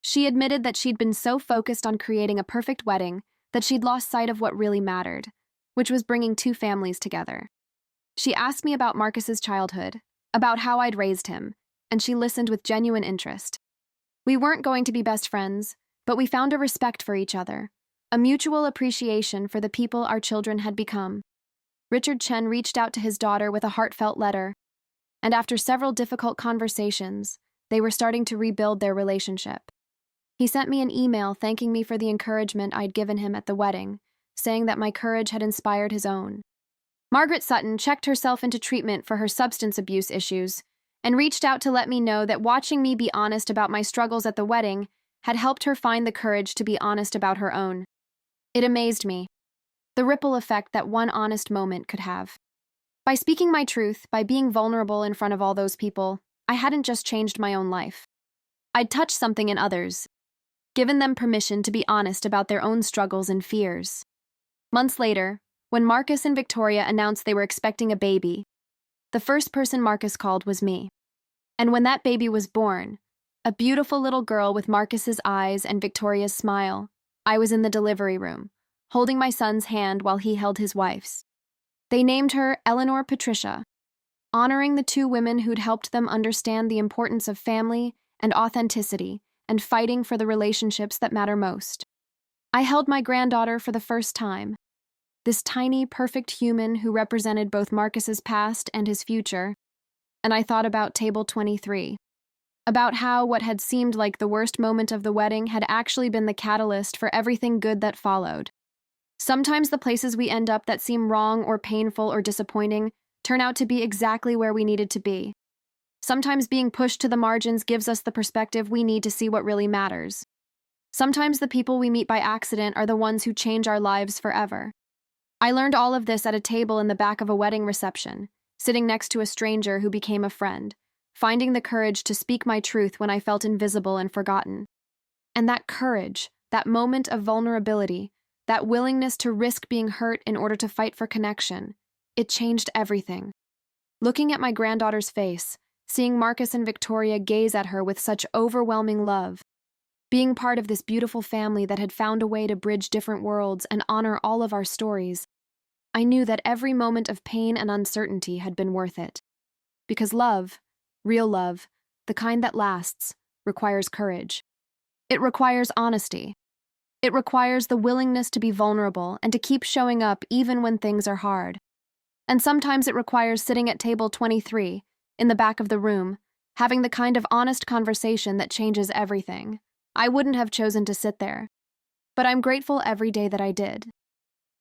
She admitted that she'd been so focused on creating a perfect wedding that she'd lost sight of what really mattered, which was bringing two families together. She asked me about Marcus's childhood, about how I'd raised him, and she listened with genuine interest. We weren't going to be best friends, but we found a respect for each other, a mutual appreciation for the people our children had become. Richard Chen reached out to his daughter with a heartfelt letter, and after several difficult conversations, they were starting to rebuild their relationship. He sent me an email thanking me for the encouragement I'd given him at the wedding, saying that my courage had inspired his own. Margaret Sutton checked herself into treatment for her substance abuse issues and reached out to let me know that watching me be honest about my struggles at the wedding had helped her find the courage to be honest about her own. It amazed me, the ripple effect that one honest moment could have. By speaking my truth, by being vulnerable in front of all those people, I hadn't just changed my own life. I'd touched something in others, given them permission to be honest about their own struggles and fears. Months later, when Marcus and Victoria announced they were expecting a baby, the first person Marcus called was me. And when that baby was born, a beautiful little girl with Marcus's eyes and Victoria's smile, I was in the delivery room, holding my son's hand while he held his wife's. They named her Eleanor Patricia, honoring the two women who'd helped them understand the importance of family and authenticity and fighting for the relationships that matter most. I held my granddaughter for the first time, this tiny, perfect human who represented both Marcus's past and his future, and I thought about Table 23, about how what had seemed like the worst moment of the wedding had actually been the catalyst for everything good that followed. Sometimes the places we end up that seem wrong or painful or disappointing turn out to be exactly where we needed to be. Sometimes being pushed to the margins gives us the perspective we need to see what really matters. Sometimes the people we meet by accident are the ones who change our lives forever. I learned all of this at a table in the back of a wedding reception, sitting next to a stranger who became a friend, finding the courage to speak my truth when I felt invisible and forgotten. And that courage, that moment of vulnerability, that willingness to risk being hurt in order to fight for connection, it changed everything. Looking at my granddaughter's face, seeing Marcus and Victoria gaze at her with such overwhelming love, being part of this beautiful family that had found a way to bridge different worlds and honor all of our stories, I knew that every moment of pain and uncertainty had been worth it. Because love, real love, the kind that lasts, requires courage. It requires honesty. It requires the willingness to be vulnerable and to keep showing up even when things are hard. And sometimes it requires sitting at table 23, in the back of the room, having the kind of honest conversation that changes everything. I wouldn't have chosen to sit there, but I'm grateful every day that I did.